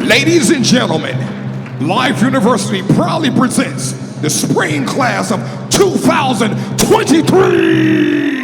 Ladies and gentlemen, Life University proudly presents the spring class of 2023.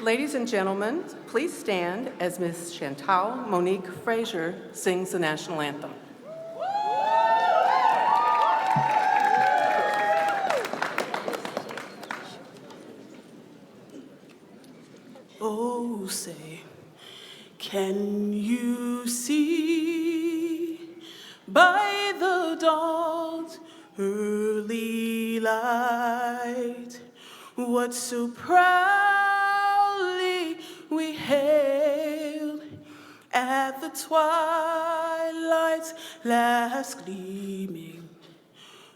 Ladies and gentlemen, please stand as Ms. Chantal Monique Frazier sings the national anthem. Oh, say, can you see by the dawn's early light what so proudly we hailed at the twilight's last gleaming,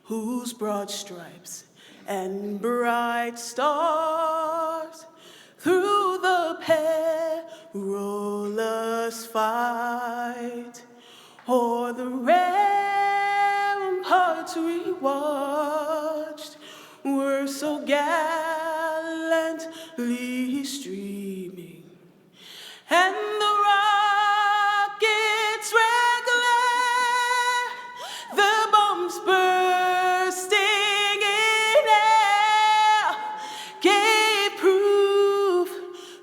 whose broad stripes and bright stars through the perilous fight o'er the ramparts we watched were so gallantly streaming, and the rockets' red glare, the bombs bursting in air, gave proof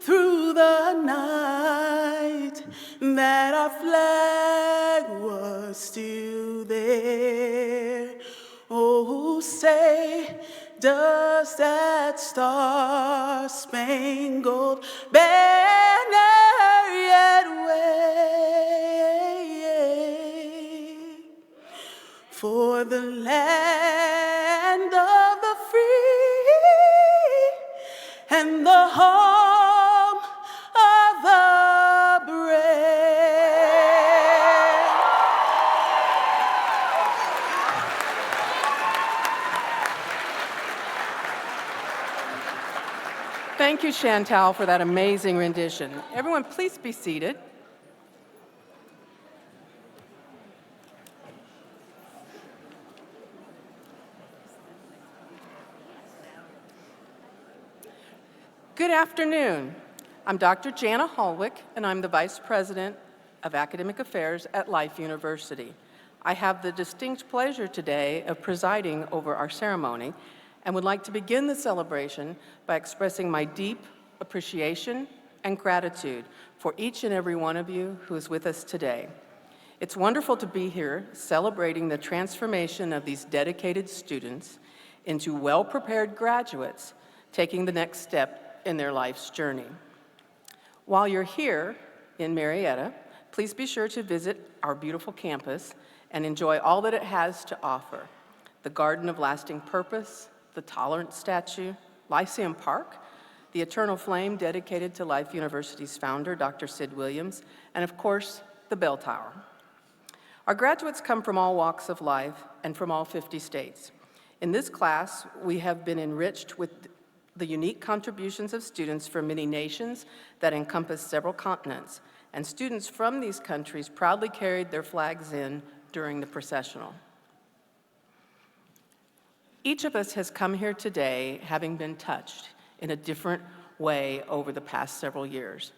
through the night that our flag was still there. Oh, say, does that star-spangled banner yet wave for the land of the free and the home of the brave? Thank you, Chantal, for that amazing rendition. Everyone, please be seated. Good afternoon. I'm Dr. Jana Hallwick, and I'm the Vice President of Academic Affairs at Life University. I have the distinct pleasure today of presiding over our ceremony and would like to begin the celebration by expressing my deep appreciation and gratitude for each and every one of you who is with us today. It's wonderful to be here celebrating the transformation of these dedicated students into well-prepared graduates taking the next step in their life's journey. While you're here in Marietta, please be sure to visit our beautiful campus and enjoy all that it has to offer: the Garden of Lasting Purpose, the Tolerance Statue, Lyceum Park, the Eternal Flame dedicated to Life University's founder, Dr. Sid Williams, and of course, the Bell Tower. Our graduates come from all walks of life and from all 50 states. In this class, we have been enriched with the unique contributions of students from many nations that encompass several continents, and students from these countries proudly carried their flags in during the processional. Each of us has come here today having been touched in a different way over the past several years,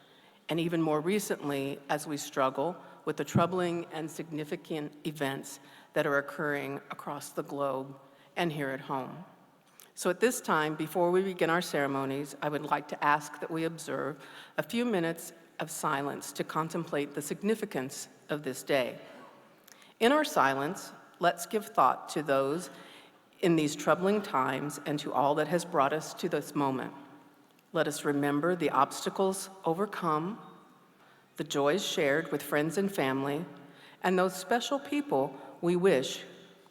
and even more recently as we struggle with the troubling and significant events that are occurring across the globe and here at home. So at this time, before we begin our ceremonies, I would like to ask that we observe a few minutes of silence to contemplate the significance of this day. In our silence, let's give thought to those in these troubling times and to all that has brought us to this moment. Let us remember the obstacles overcome, the joys shared with friends and family, and those special people we wish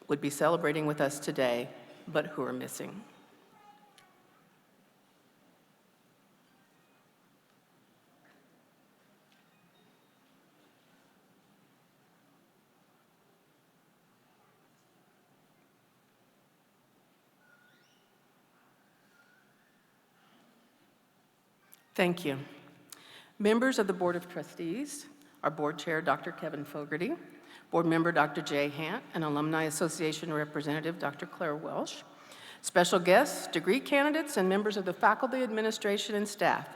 would be celebrating with us today, but who are missing. Thank you. Members of the Board of Trustees, our Board Chair, Dr. Kevin Fogarty, Board Member Dr. Jay Hant, and Alumni Association Representative Dr. Claire Welsh, special guests, degree candidates, and members of the faculty, administration, and staff,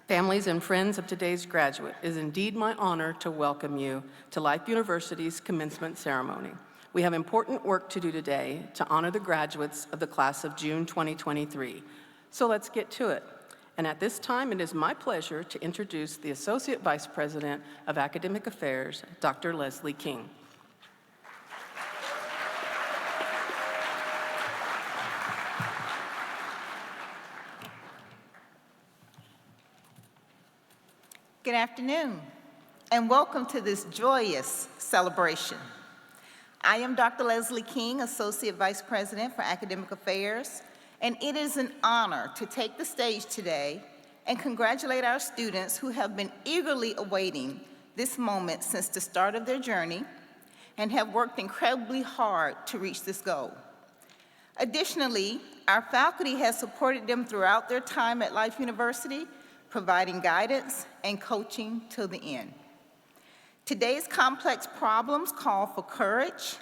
families and friends of today's graduate. It is indeed my honor to welcome you to Life University's commencement ceremony. We have important work to do today to honor the graduates of the class of June 2023. So let's get to it. And at this time, it is my pleasure to introduce the Associate Vice President of Academic Affairs, Dr. Leslie King. Good afternoon, and welcome to this joyous celebration. I am Dr. Leslie King, Associate Vice President for Academic Affairs, and it is an honor to take the stage today and congratulate our students who have been eagerly awaiting this moment since the start of their journey and have worked incredibly hard to reach this goal. Additionally, our faculty has supported them throughout their time at Life University, providing guidance and coaching till the end. Today's complex problems call for courage,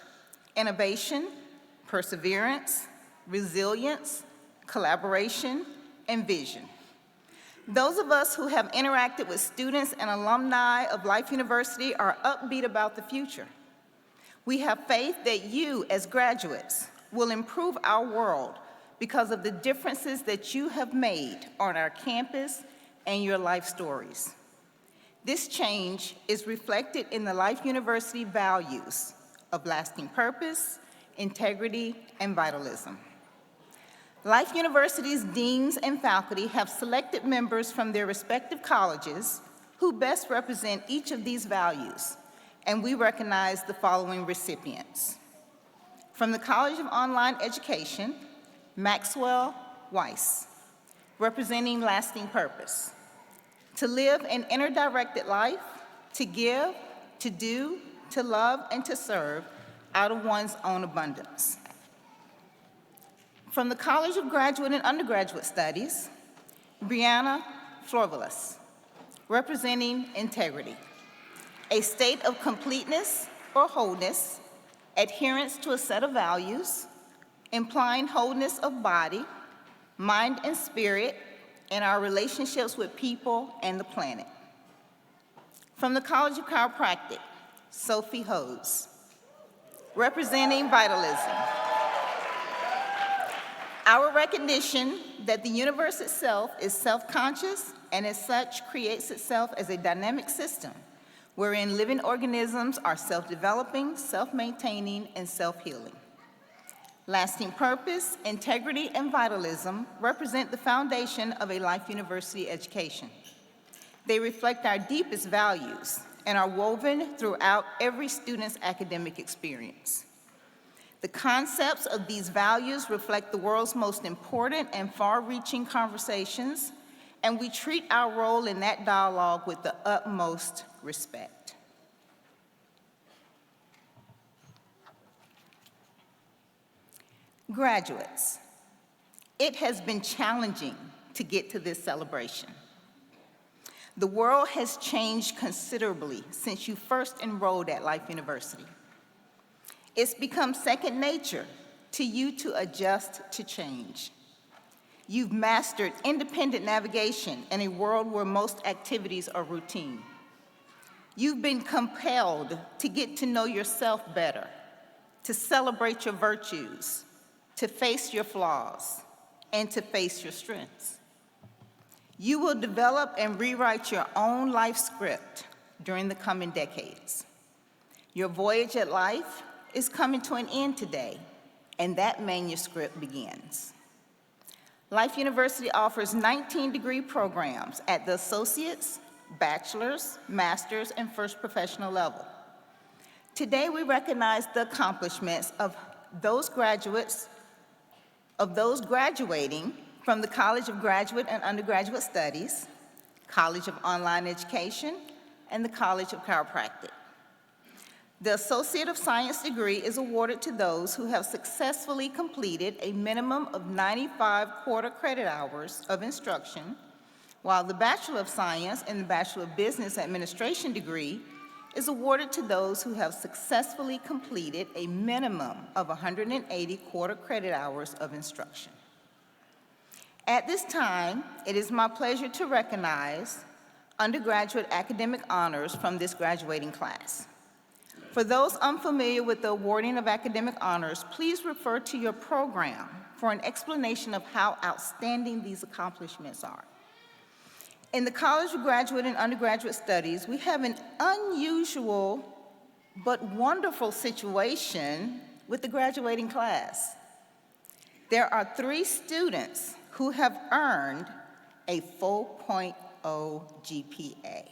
innovation, perseverance, resilience, collaboration, and vision. Those of us who have interacted with students and alumni of Life University are upbeat about the future. We have faith that you, as graduates, will improve our world because of the differences that you have made on our campus and your life stories. This change is reflected in the Life University values of lasting purpose, integrity, and vitalism. Life University's deans and faculty have selected members from their respective colleges who best represent each of these values, and we recognize the following recipients. From the College of Online Education, Maxwell Weiss, representing lasting purpose. To live an inner-directed life, to give, to do, to love, and to serve out of one's own abundance. From the College of Graduate and Undergraduate Studies, Brianna Florvelis, representing integrity, a state of completeness or wholeness, adherence to a set of values, implying wholeness of body, mind, and spirit, in our relationships with people and the planet. From the College of Chiropractic, Sophie Hose, representing vitalism. Our recognition that the universe itself is self-conscious and as such creates itself as a dynamic system wherein living organisms are self-developing, self-maintaining, and self-healing. Lasting purpose, integrity, and vitalism represent the foundation of a Life University education. They reflect our deepest values and are woven throughout every student's academic experience. The concepts of these values reflect the world's most important and far-reaching conversations, and we treat our role in that dialogue with the utmost respect. Graduates, it has been challenging to get to this celebration. The world has changed considerably since you first enrolled at Life University. It's become second nature to you to adjust to change. You've mastered independent navigation in a world where most activities are routine. You've been compelled to get to know yourself better, to celebrate your virtues, to face your flaws, and to face your strengths. You will develop and rewrite your own life script during the coming decades. Your voyage at life is coming to an end today, and that manuscript begins. Life University offers 19 degree programs at the associate's, bachelor's, master's, and first professional level. Today, we recognize the accomplishments of those graduating from the College of Graduate and Undergraduate Studies, College of Online Education, and the College of Chiropractic. The Associate of Science degree is awarded to those who have successfully completed a minimum of 95 quarter credit hours of instruction, while the Bachelor of Science and the Bachelor of Business Administration degree is awarded to those who have successfully completed a minimum of 180 quarter credit hours of instruction. At this time, it is my pleasure to recognize undergraduate academic honors from this graduating class. For those unfamiliar with the awarding of academic honors, please refer to your program for an explanation of how outstanding these accomplishments are. In the College of Graduate and Undergraduate Studies, we have an unusual but wonderful situation with the graduating class. There are 3 students who have earned a 4.0 GPA.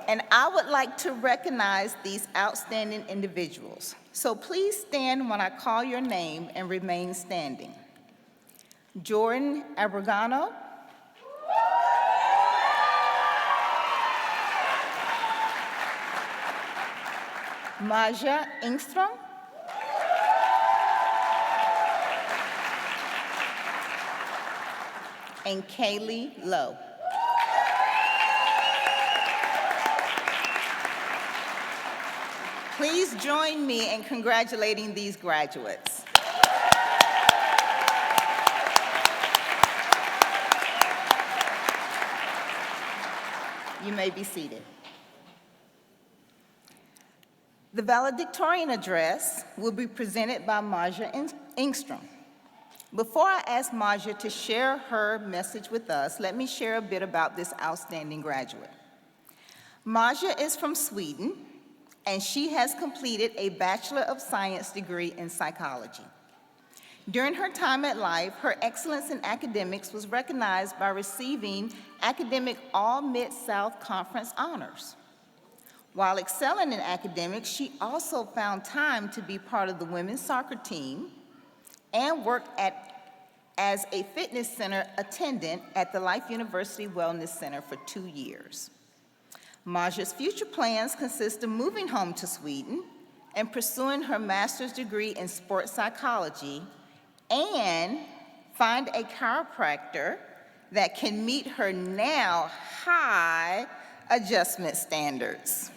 And I would like to recognize these outstanding individuals. So please stand when I call your name and remain standing. Jordan Abragano. Maja Engstrom. And Kaylee Lowe. Please join me in congratulating these graduates. You may be seated. The valedictorian address will be presented by Maja Engstrom. Before I ask Maja to share her message with us, let me share a bit about this outstanding graduate. Maja is from Sweden, and she has completed a Bachelor of Science degree in psychology. During her time at Life, her excellence in academics was recognized by receiving academic All-Mid-South Conference honors. While excelling in academics, she also found time to be part of the women's soccer team and worked as a fitness center attendant at the Life University Wellness Center for 2 years. Maja's future plans consist of moving home to Sweden and pursuing her master's degree in sports psychology and find a chiropractor that can meet her now high adjustment standards.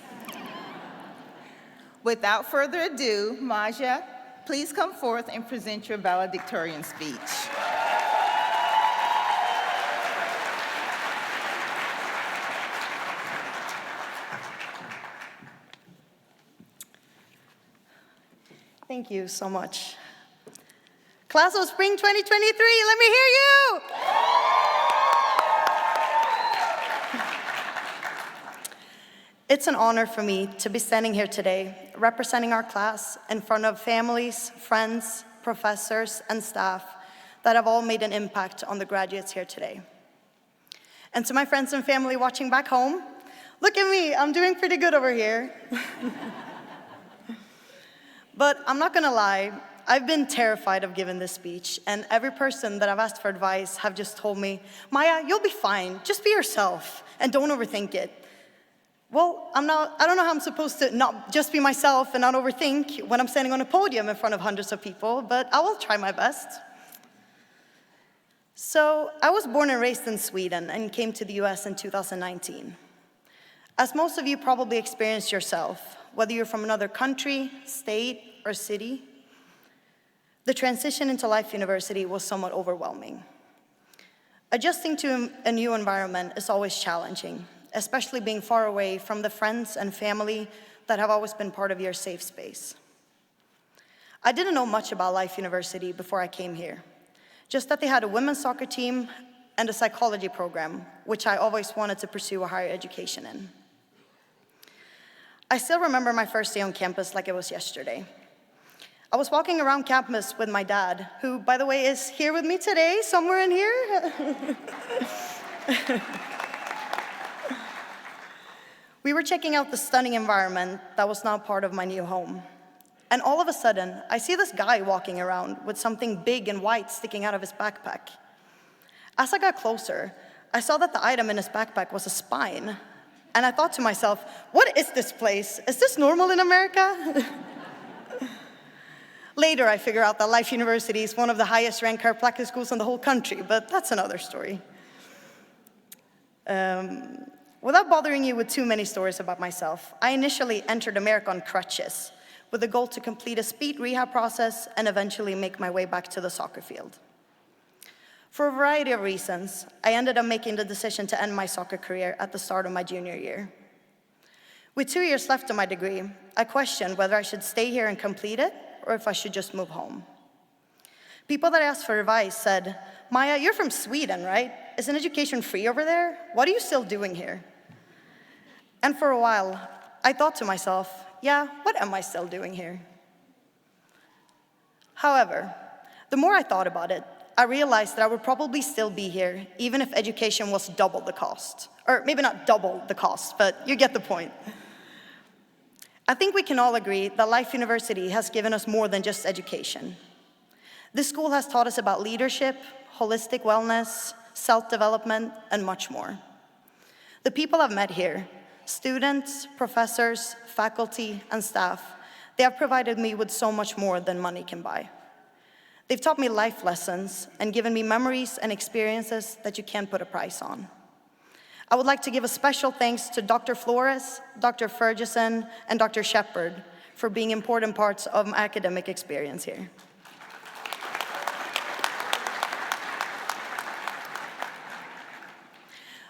Without further ado, Maja, please come forth and present your valedictorian speech. Thank you so much. Class of Spring 2023, let me hear you! It's an honor for me to be standing here today, representing our class in front of families, friends, professors, and staff that have all made an impact on the graduates here today. And to my friends and family watching back home, look at me, I'm doing pretty good over here. But I'm not gonna lie, I've been terrified of giving this speech, and every person that I've asked for advice have just told me, Maya, you'll be fine, just be yourself, and don't overthink it. Well, I don't know how I'm supposed to not just be myself and not overthink when I'm standing on a podium in front of hundreds of people, but I will try my best. So, I was born and raised in Sweden and came to the US in 2019. As most of you probably experienced yourself, whether you're from another country, state, or city, the transition into Life University was somewhat overwhelming. Adjusting to a new environment is always challenging, especially being far away from the friends and family that have always been part of your safe space. I didn't know much about Life University before I came here, just that they had a women's soccer team and a psychology program, which I always wanted to pursue a higher education in. I still remember my first day on campus like it was yesterday. I was walking around campus with my dad, who, by the way, is here with me today, somewhere in here. We were checking out the stunning environment that was now part of my new home. And all of a sudden, I see this guy walking around with something big and white sticking out of his backpack. As I got closer, I saw that the item in his backpack was a spine. And I thought to myself, what is this place? Is this normal in America? Later, I figure out that Life University is one of the highest ranked chiropractic schools in the whole country, but that's another story. Without bothering you with too many stories about myself, I initially entered America on crutches with the goal to complete a speed rehab process and eventually make my way back to the soccer field. For a variety of reasons, I ended up making the decision to end my soccer career at the start of my junior year. With 2 years left of my degree, I questioned whether I should stay here and complete it or if I should just move home. People that asked for advice said, Maya, you're from Sweden, right? Isn't education free over there? What are you still doing here? And for a while, I thought to myself, yeah, what am I still doing here? However, the more I thought about it, I realized that I would probably still be here, even if education was double the cost. Or maybe not double the cost, but you get the point. I think we can all agree that Life University has given us more than just education. This school has taught us about leadership, holistic wellness, self-development, and much more. The people I've met here, students, professors, faculty, and staff, they have provided me with so much more than money can buy. They've taught me life lessons and given me memories and experiences that you can't put a price on. I would like to give a special thanks to Dr. Flores, Dr. Ferguson, and Dr. Shepard for being important parts of my academic experience here.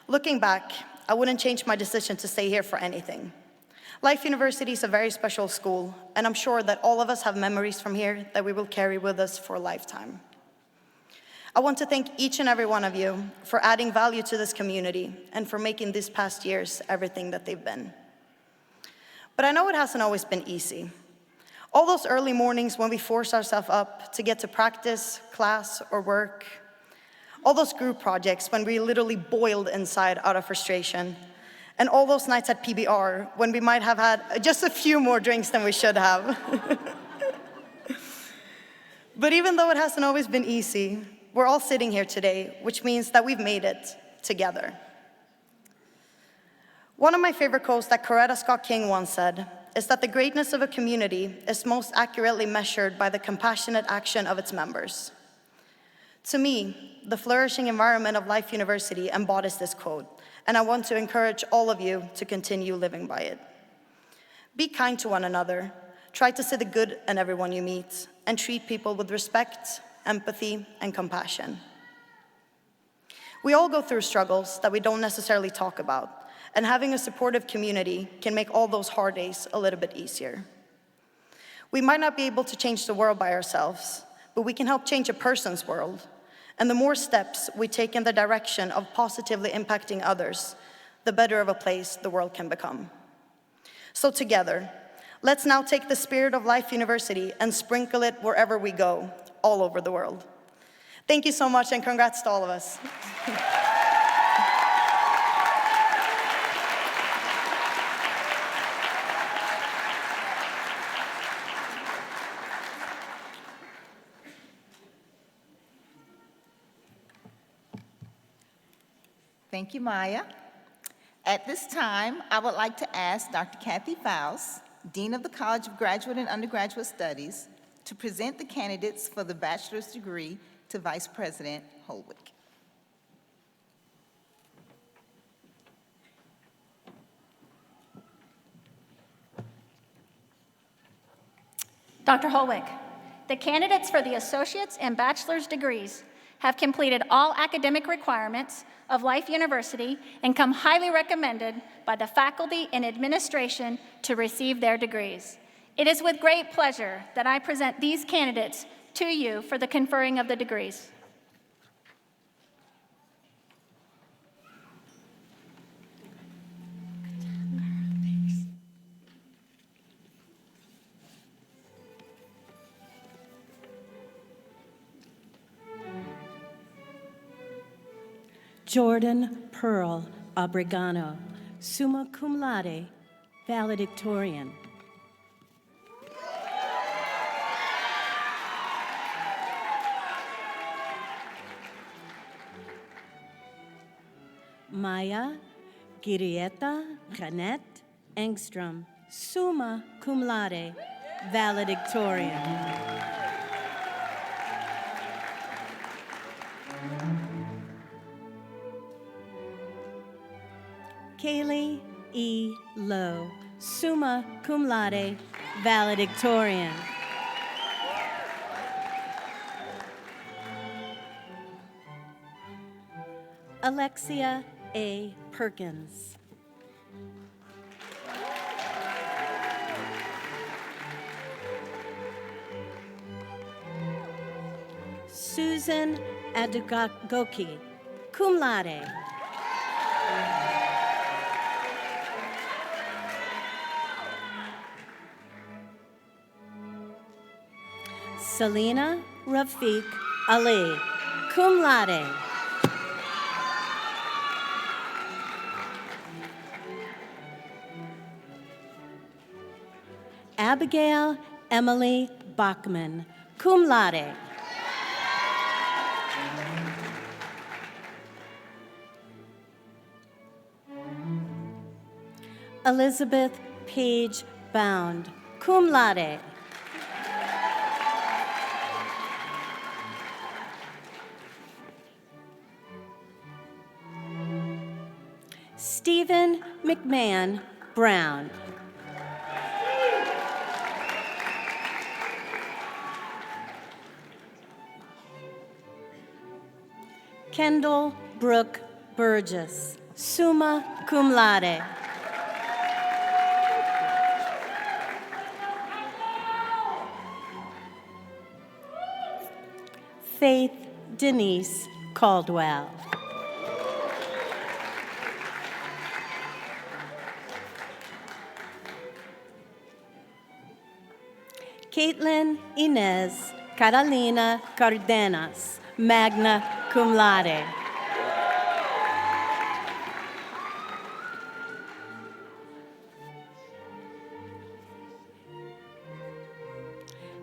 Looking back, I wouldn't change my decision to stay here for anything. Life University is a very special school, and I'm sure that all of us have memories from here that we will carry with us for a lifetime. I want to thank each and every one of you for adding value to this community and for making these past years everything that they've been. But I know it hasn't always been easy. All those early mornings when we force ourselves up to get to practice, class, or work, all those group projects when we literally boiled inside out of frustration, and all those nights at PBR when we might have had just a few more drinks than we should have. But even though it hasn't always been easy, we're all sitting here today, which means that we've made it together. One of my favorite quotes that Coretta Scott King once said is that the greatness of a community is most accurately measured by the compassionate action of its members. To me, the flourishing environment of Life University embodies this quote, and I want to encourage all of you to continue living by it. Be kind to one another, try to see the good in everyone you meet, and treat people with respect, empathy, and compassion. We all go through struggles that we don't necessarily talk about, and having a supportive community can make all those hard days a little bit easier. We might not be able to change the world by ourselves, but we can help change a person's world. And the more steps we take in the direction of positively impacting others, the better of a place the world can become. So together, let's now take the spirit of Life University and sprinkle it wherever we go, all over the world. Thank you so much, and congrats to all of us. Thank you, Maya. At this time, I would like to ask Dr. Kathy Faust, Dean of the College of Graduate and Undergraduate Studies, to present the candidates for the bachelor's degree to Vice President Holwick. Dr. Holwick, the candidates for the associate's and bachelor's degrees have completed all academic requirements of Life University and come highly recommended by the faculty and administration to receive their degrees. It is with great pleasure that I present these candidates to you for the conferring of the degrees. Jordan Pearl Abrigano, summa cum laude, valedictorian. Maya Girieta Janet Engstrom, summa cum laude, valedictorian. Kaylee E. Lowe, summa cum laude, valedictorian. Alexia A. Perkins. Susan Adugoki, cum laude. Selena Rafiq Ali, cum laude. Abigail Emily Bachman, cum laude. Elizabeth Page Bound, cum laude. Stephen McMahon Brown. Kendall Brooke Burgess, summa cum laude. Faith Denise Caldwell. Caitlin Inez Carolina Cardenas, magna cum laude.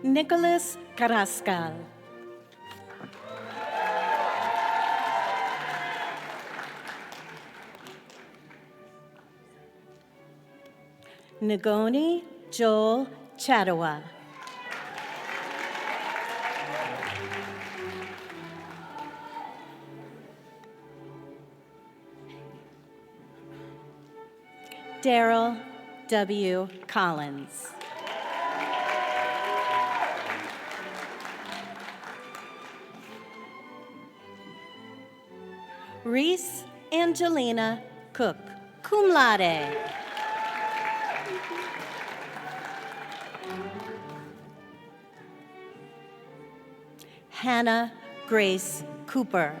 Nicholas Carrascal. Nagoni Joel Chadawa. Daryl W. Collins. Reese Angelina Cook, cum laude. Hannah Grace Cooper.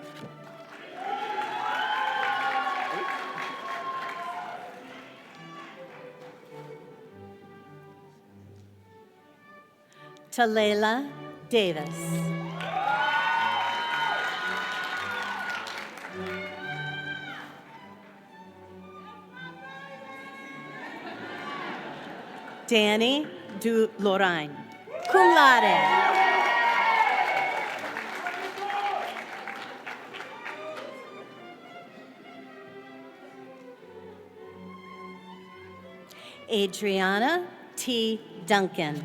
Talela Davis. Danny Du Lorraine, cum laude. Adriana T. Duncan.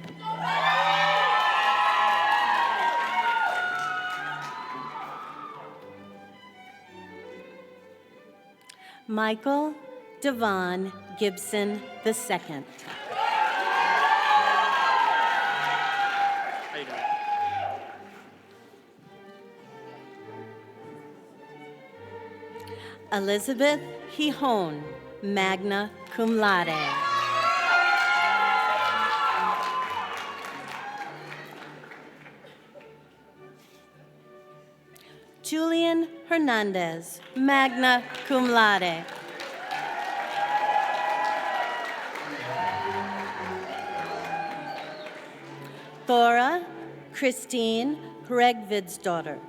Michael Devon Gibson II. Elizabeth Hihon, magna cum laude. Julian Hernandez, magna cum laude. Thora Christine Regvidsdottir.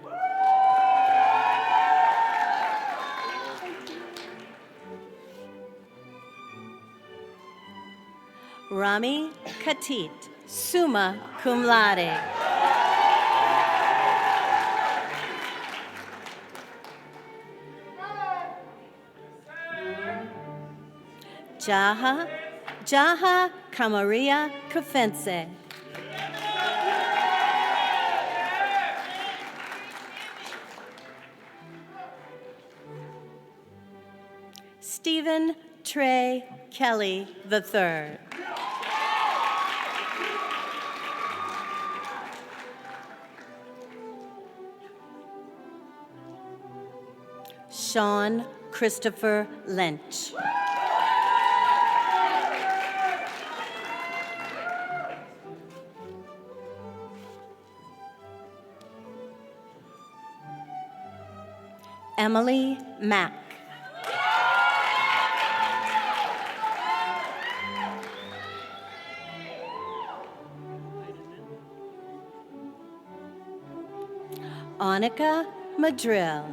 Rami Katit, summa cum laude. Jaha Kamaria Kafense. Stephen Trey Kelly III. Sean Christopher Lynch. Emily Mack. Annika Madrill.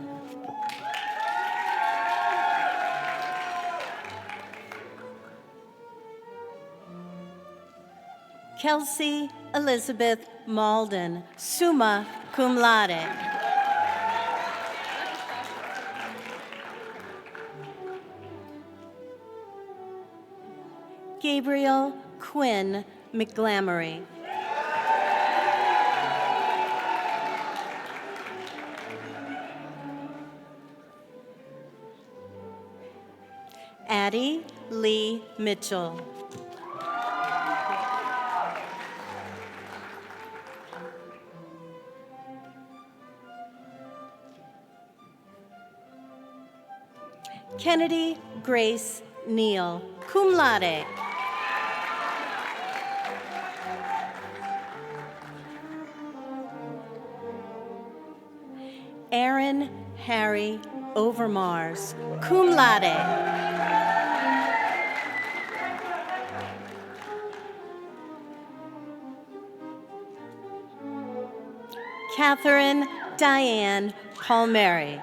Kelsey Elizabeth Malden, summa cum laude. Gabriel Quinn McGlamory. Addie Lee Mitchell. Kennedy Grace Neal, cum laude. Aaron Harry Overmars, cum laude. Catherine Diane Palmieri.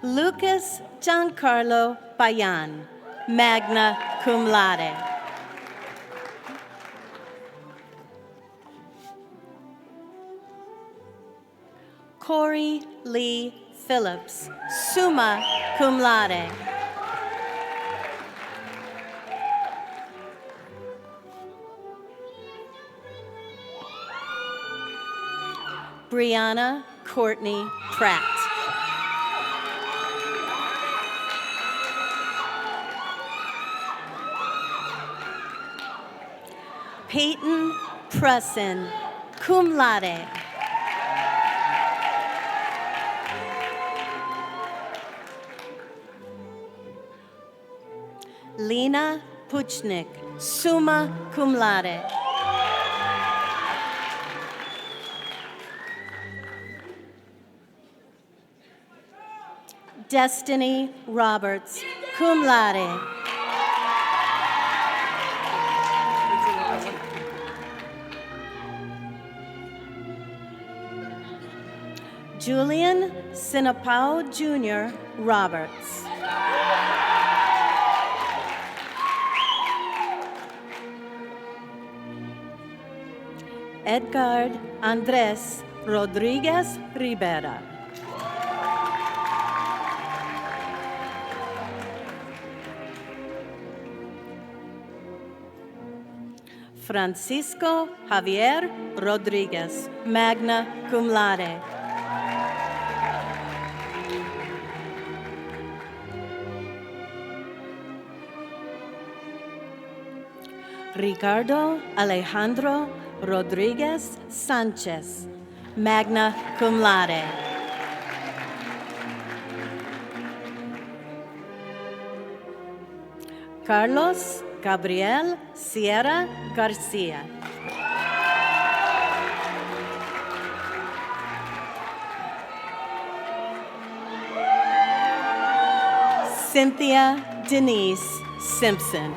Lucas Giancarlo Bayan, magna cum laude. Corey Lee Phillips, summa cum laude. Brianna Courtney Pratt. Peyton Presson, cum laude. Lena Puchnik, summa cum laude. Destiny Roberts, cum laude. Julian Sinapau Jr. Roberts. Edgard Andres Rodriguez Rivera. Francisco Javier Rodriguez, magna cum laude. Ricardo Alejandro Rodriguez Sanchez, magna cum laude. Carlos Gabriel Sierra Garcia. Cynthia Denise Simpson.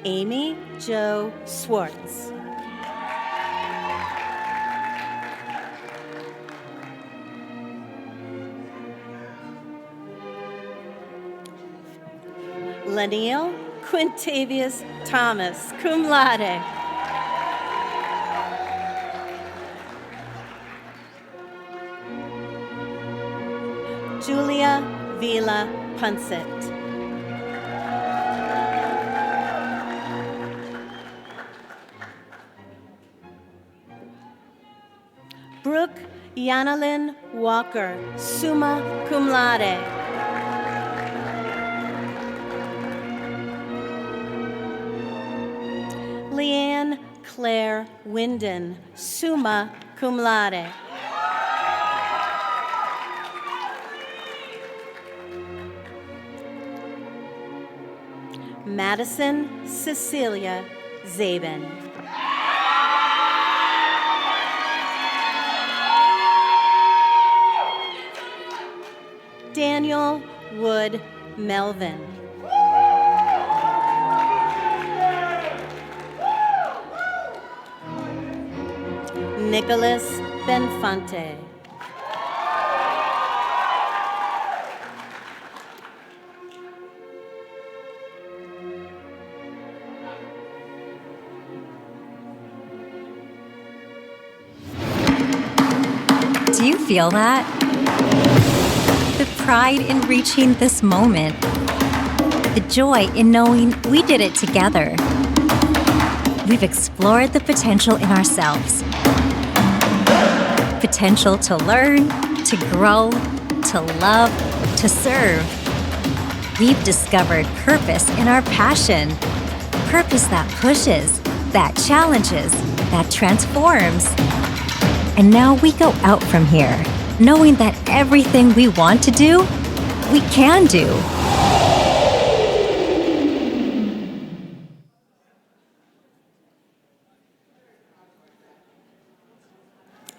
Amy Jo Swartz. Laniel Quintavious Thomas, cum laude. Julia Vila Punset. Brooke Yanalyn Walker, summa cum laude. Leanne Claire Winden, summa cum laude. Madison Cecilia Zabin. Daniel Wood Melvin. Nicholas Benfante. Do you feel that? The pride in reaching this moment. The joy in knowing we did it together. We've explored the potential in ourselves. Potential to learn, to grow, to love, to serve. We've discovered purpose in our passion. Purpose that pushes, that challenges, that transforms. And now we go out from here, knowing that everything we want to do, we can do.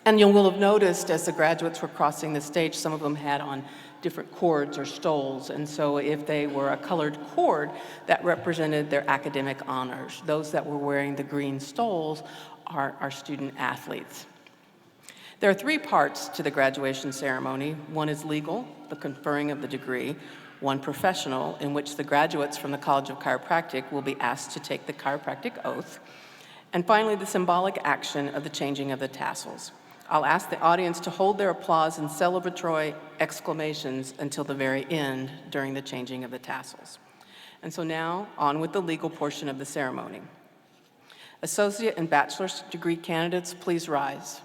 And you will have noticed as the graduates were crossing the stage, some of them had on different cords or stoles. And so if they were a colored cord, that represented their academic honors. Those that were wearing the green stoles are our student athletes. There are three parts to the graduation ceremony. One is legal, the conferring of the degree. One professional, in which the graduates from the College of Chiropractic will be asked to take the chiropractic oath. And finally, the symbolic action of the changing of the tassels. I'll ask the audience to hold their applause and celebratory exclamations until the very end during the changing of the tassels. And so now, on with the legal portion of the ceremony. Associate and bachelor's degree candidates, please rise.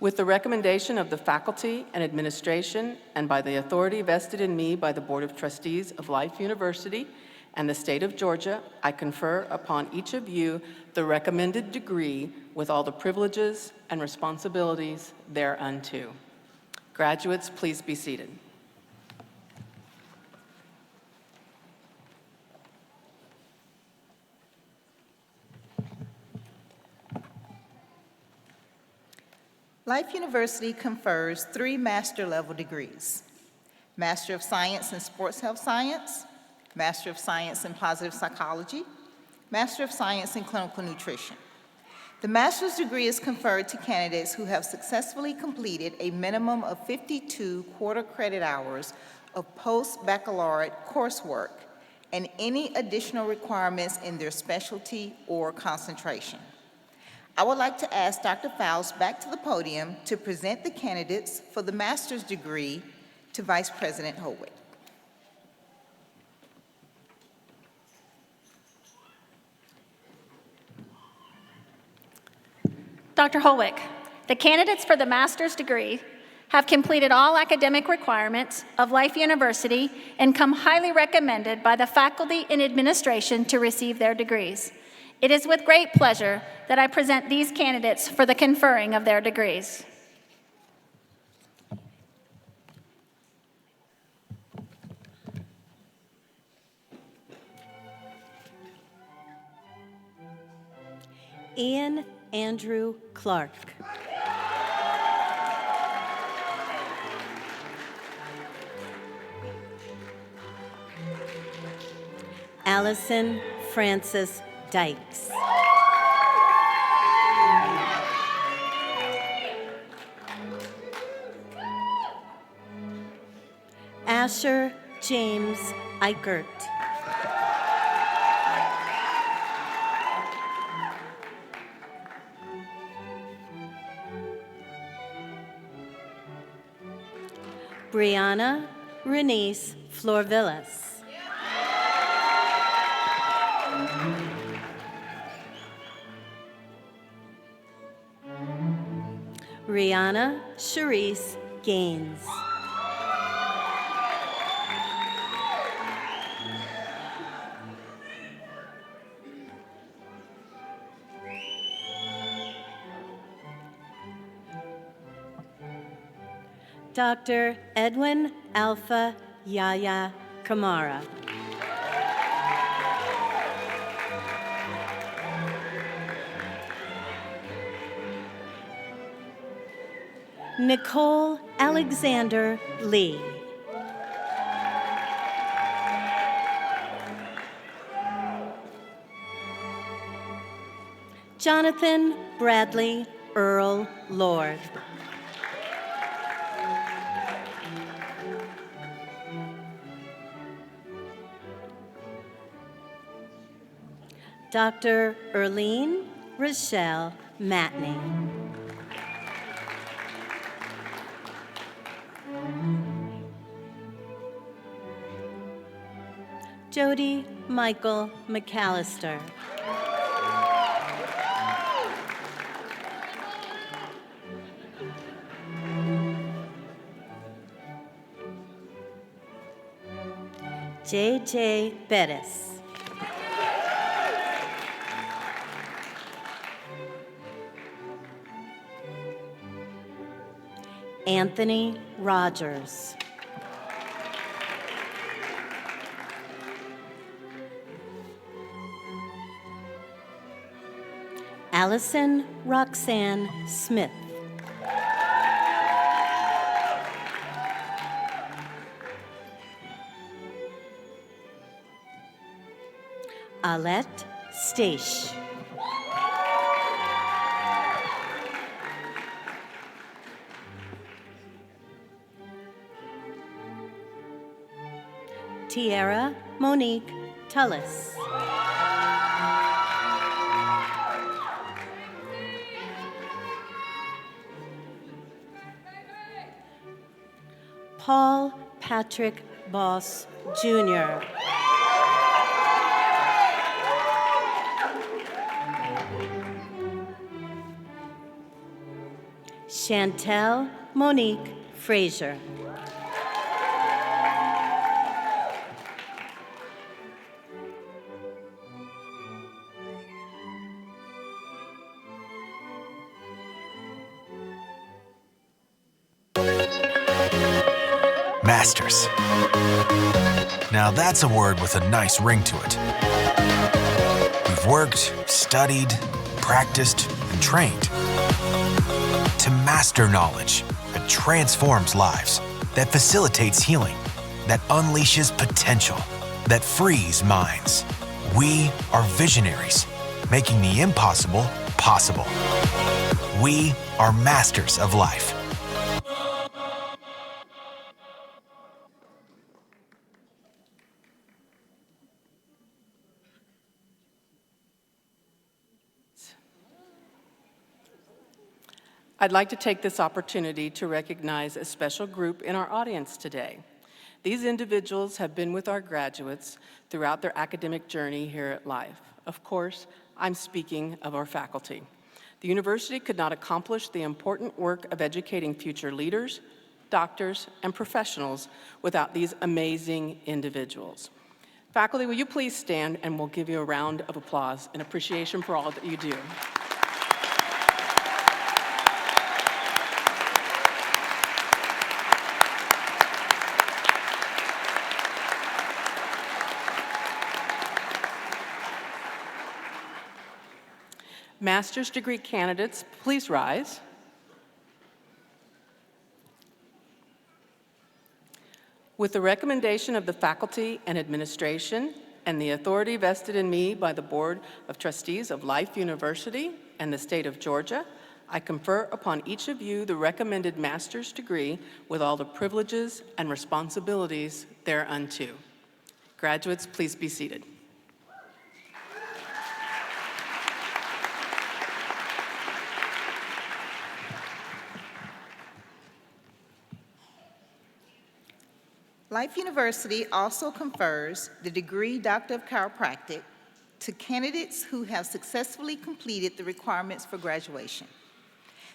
With the recommendation of the faculty and administration, and by the authority vested in me by the Board of Trustees of Life University and the state of Georgia, I confer upon each of you the recommended degree with all the privileges and responsibilities thereunto. Graduates, please be seated. Life University confers 3 master-level degrees: Master of Science in Sports Health Science, Master of Science in Positive Psychology, Master of Science in Clinical Nutrition. The master's degree is conferred to candidates who have successfully completed a minimum of 52 quarter credit hours of post-baccalaureate coursework and any additional requirements in their specialty or concentration. I would like to ask Dr. Faust back to the podium to present the candidates for the master's degree to Vice President Holwick. Dr. Holwick, the candidates for the master's degree have completed all academic requirements of Life University and come highly recommended by the faculty and administration to receive their degrees. It is with great pleasure that I present these candidates for the conferring of their degrees. Ian Andrew Clark. Allison Frances Dykes. Asher James Eichert. Brianna Renice Florvillas. Rihanna Charisse Gaines. Dr. Edwin Alpha Yaya Kamara. Nicole Alexander Lee. Jonathan Bradley Earl Lord. Dr. Erlene Rochelle Matney. Jody Michael McAllister. J.J. Bettis. Anthony Rogers. Allison Roxanne Smith. Alette Staish. Tiara Monique Tullis. Paul Patrick Boss, Jr. Chantel Monique Frazier. Masters. Now that's a word with a nice ring to it. We've worked, studied, practiced, and trained to master knowledge that transforms lives, that facilitates healing, that unleashes potential, that frees minds. We are visionaries, making the impossible possible. We are masters of life. I'd like to take this opportunity to recognize a special group in our audience today. These individuals have been with our graduates throughout their academic journey here at Life. Of course, I'm speaking of our faculty. The university could not accomplish the important work of educating future leaders, doctors, and professionals without these amazing individuals. Faculty, will you please stand, and we'll give you a round of applause in appreciation for all that you do. Master's degree candidates, please rise. With the recommendation of the faculty and administration and the authority vested in me by the Board of Trustees of Life University and the state of Georgia, I confer upon each of you the recommended master's degree with all the privileges and responsibilities thereunto. Graduates, please be seated. Life University also confers the degree Doctor of Chiropractic to candidates who have successfully completed the requirements for graduation.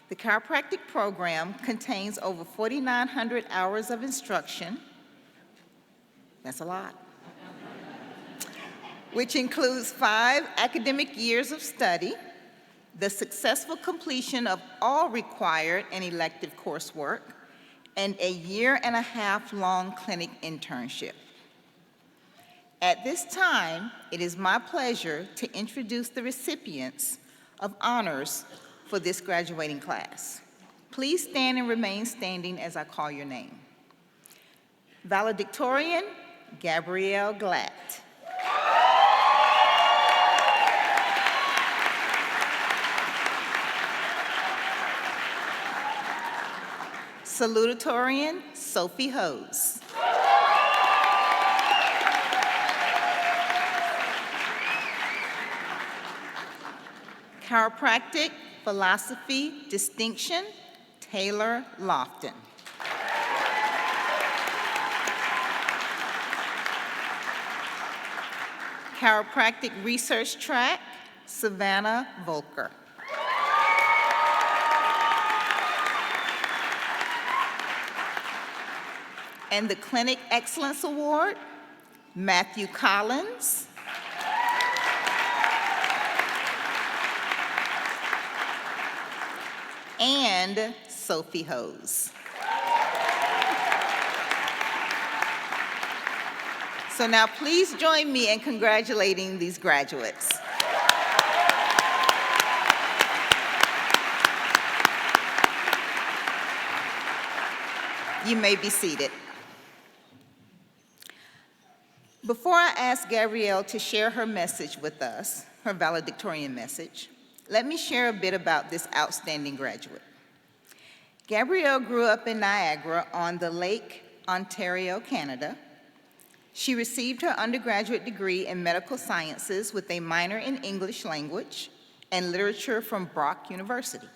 The chiropractic program contains over 4,900 hours of instruction. That's a lot. Which includes 5 academic years of study, the successful completion of all required and elective coursework, and a 1.5-year-long clinic internship. At this time, it is my pleasure to introduce the recipients of honors for this graduating class. Please stand and remain standing as I call your name. Valedictorian, Gabrielle Glatt. Salutatorian, Sophie Hose. Chiropractic Philosophy Distinction, Taylor Lofton. Chiropractic Research Track, Savannah Volker. And the Clinic Excellence Award, Matthew Collins. And Sophie Hose. So now please join me in congratulating these graduates. You may be seated. Before I ask Gabrielle to share her message with us, her valedictorian message, let me share a bit about this outstanding graduate. Gabrielle grew up in Niagara on the Lake, Ontario, Canada. She received her undergraduate degree in medical sciences with a minor in English language and literature from Brock University.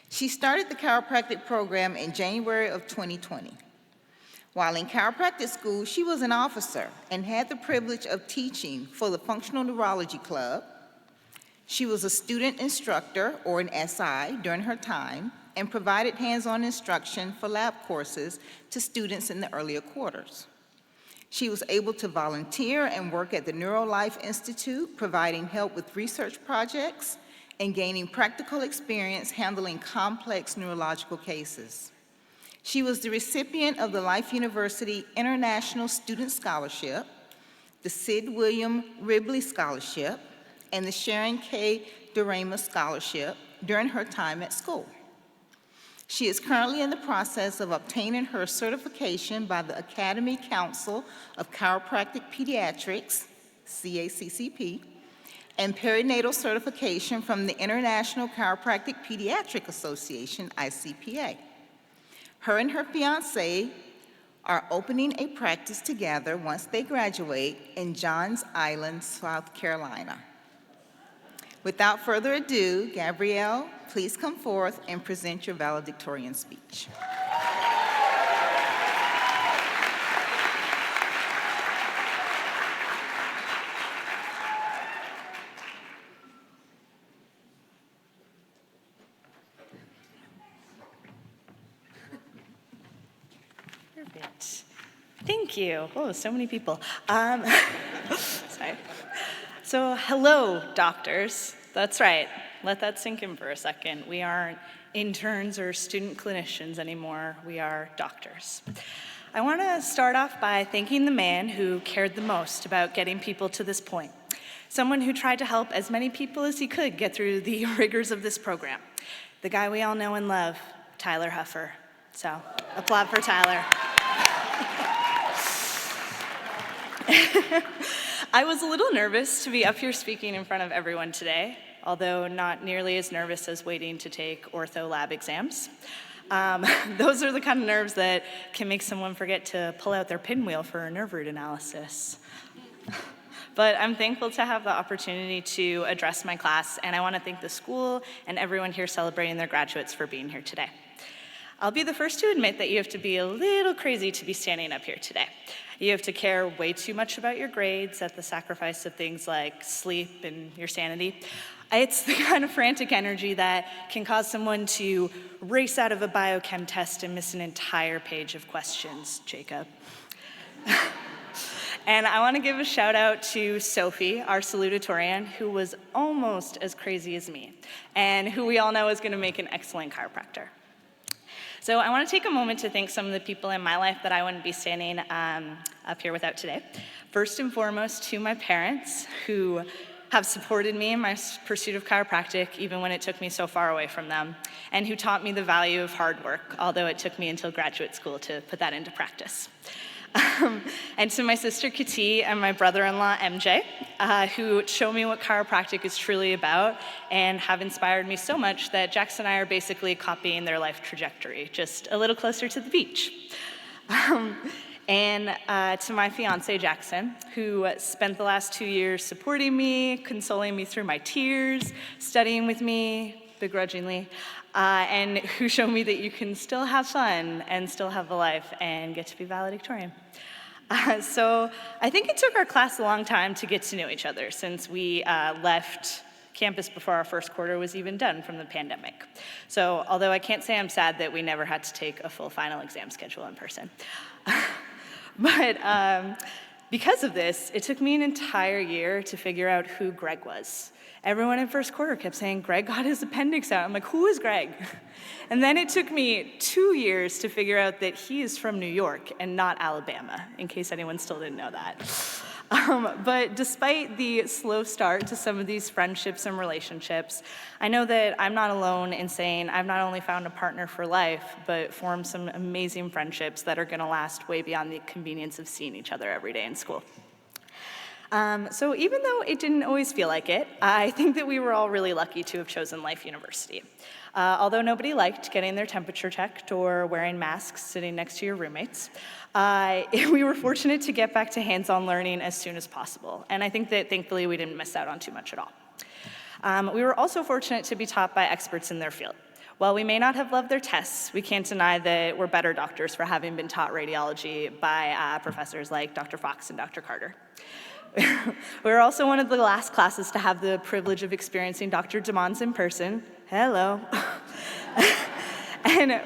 She started the chiropractic program in January of 2020. While in chiropractic school, she was an officer and had the privilege of teaching for the Functional Neurology Club. She was a student instructor, or an SI, during her time, and provided hands-on instruction for lab courses to students in the earlier quarters. She was able to volunteer and work at the NeuroLife Institute, providing help with research projects and gaining practical experience handling complex neurological cases. She was the recipient of the Life University International Student Scholarship, the Sid William Ribley Scholarship, and the Sharon K. Durama Scholarship during her time at school. She is currently in the process of obtaining her certification by the Academy Council of Chiropractic Pediatrics, CACCP, and perinatal certification from the International Chiropractic Pediatric Association, ICPA. Her and her fiancé are opening a practice together once they graduate in Johns Island, South Carolina. Without further ado, Gabrielle, please come forth and present your valedictorian speech. Perfect. Thank you. Oh, so many people. Sorry. So, hello, doctors. That's right. Let that sink in for a second. We aren't interns or student clinicians anymore. We are doctors. I want to start off by thanking the man who cared the most about getting people to this point. Someone who tried to help as many people as he could get through the rigors of this program. The guy we all know and love, Tyler Huffer. So, applaud for Tyler. I was a little nervous to be up here speaking in front of everyone today, although not nearly as nervous as waiting to take ortho lab exams. Those are the kind of nerves that can make someone forget to pull out their pinwheel for a nerve root analysis. But I'm thankful to have the opportunity to address my class, and I want to thank the school and everyone here celebrating their graduates for being here today. I'll be the first to admit that you have to be a little crazy to be standing up here today. You have to care way too much about your grades at the sacrifice of things like sleep and your sanity. It's the kind of frantic energy that can cause someone to race out of a biochem test and miss an entire page of questions, Jacob. And I want to give a shout out to Sophie, our salutatorian, who was almost as crazy as me, and who we all know is going to make an excellent chiropractor. So I want to take a moment to thank some of the people in my life that I wouldn't be standing up here without today. First and foremost, to my parents, who have supported me in my pursuit of chiropractic, even when it took me so far away from them, and who taught me the value of hard work, although it took me until graduate school to put that into practice. And to my sister Kati and my brother-in-law MJ, who show me what chiropractic is truly about and have inspired me so much that Jackson and I are basically copying their life trajectory, just a little closer to the beach. And to my fiance Jackson, who spent the last 2 years supporting me, consoling me through my tears, studying with me, begrudgingly, and who showed me that you can still have fun and still have a life and get to be valedictorian. So I think it took our class a long time to get to know each other, since we left campus before our first quarter was even done from the pandemic. So although I can't say I'm sad that we never had to take a full final exam schedule in person. But because of this, it took me an entire year to figure out who Greg was. Everyone in first quarter kept saying, Greg got his appendix out. I'm like, who is Greg? And then it took me 2 years to figure out that he is from New York and not Alabama, in case anyone still didn't know that. But despite the slow start to some of these friendships and relationships, I know that I'm not alone in saying I've not only found a partner for life, but formed some amazing friendships that are gonna last way beyond the convenience of seeing each other every day in school. So even though it didn't always feel like it, I think that we were all really lucky to have chosen Life University. Although nobody liked getting their temperature checked or wearing masks sitting next to your roommates, we were fortunate to get back to hands-on learning as soon as possible. And I think that thankfully we didn't miss out on too much at all. We were also fortunate to be taught by experts in their field. While we may not have loved their tests, we can't deny that we're better doctors for having been taught radiology by professors like Dr. Fox and Dr. Carter. We were also one of the last classes to have the privilege of experiencing Dr. DeMons in person. Hello. And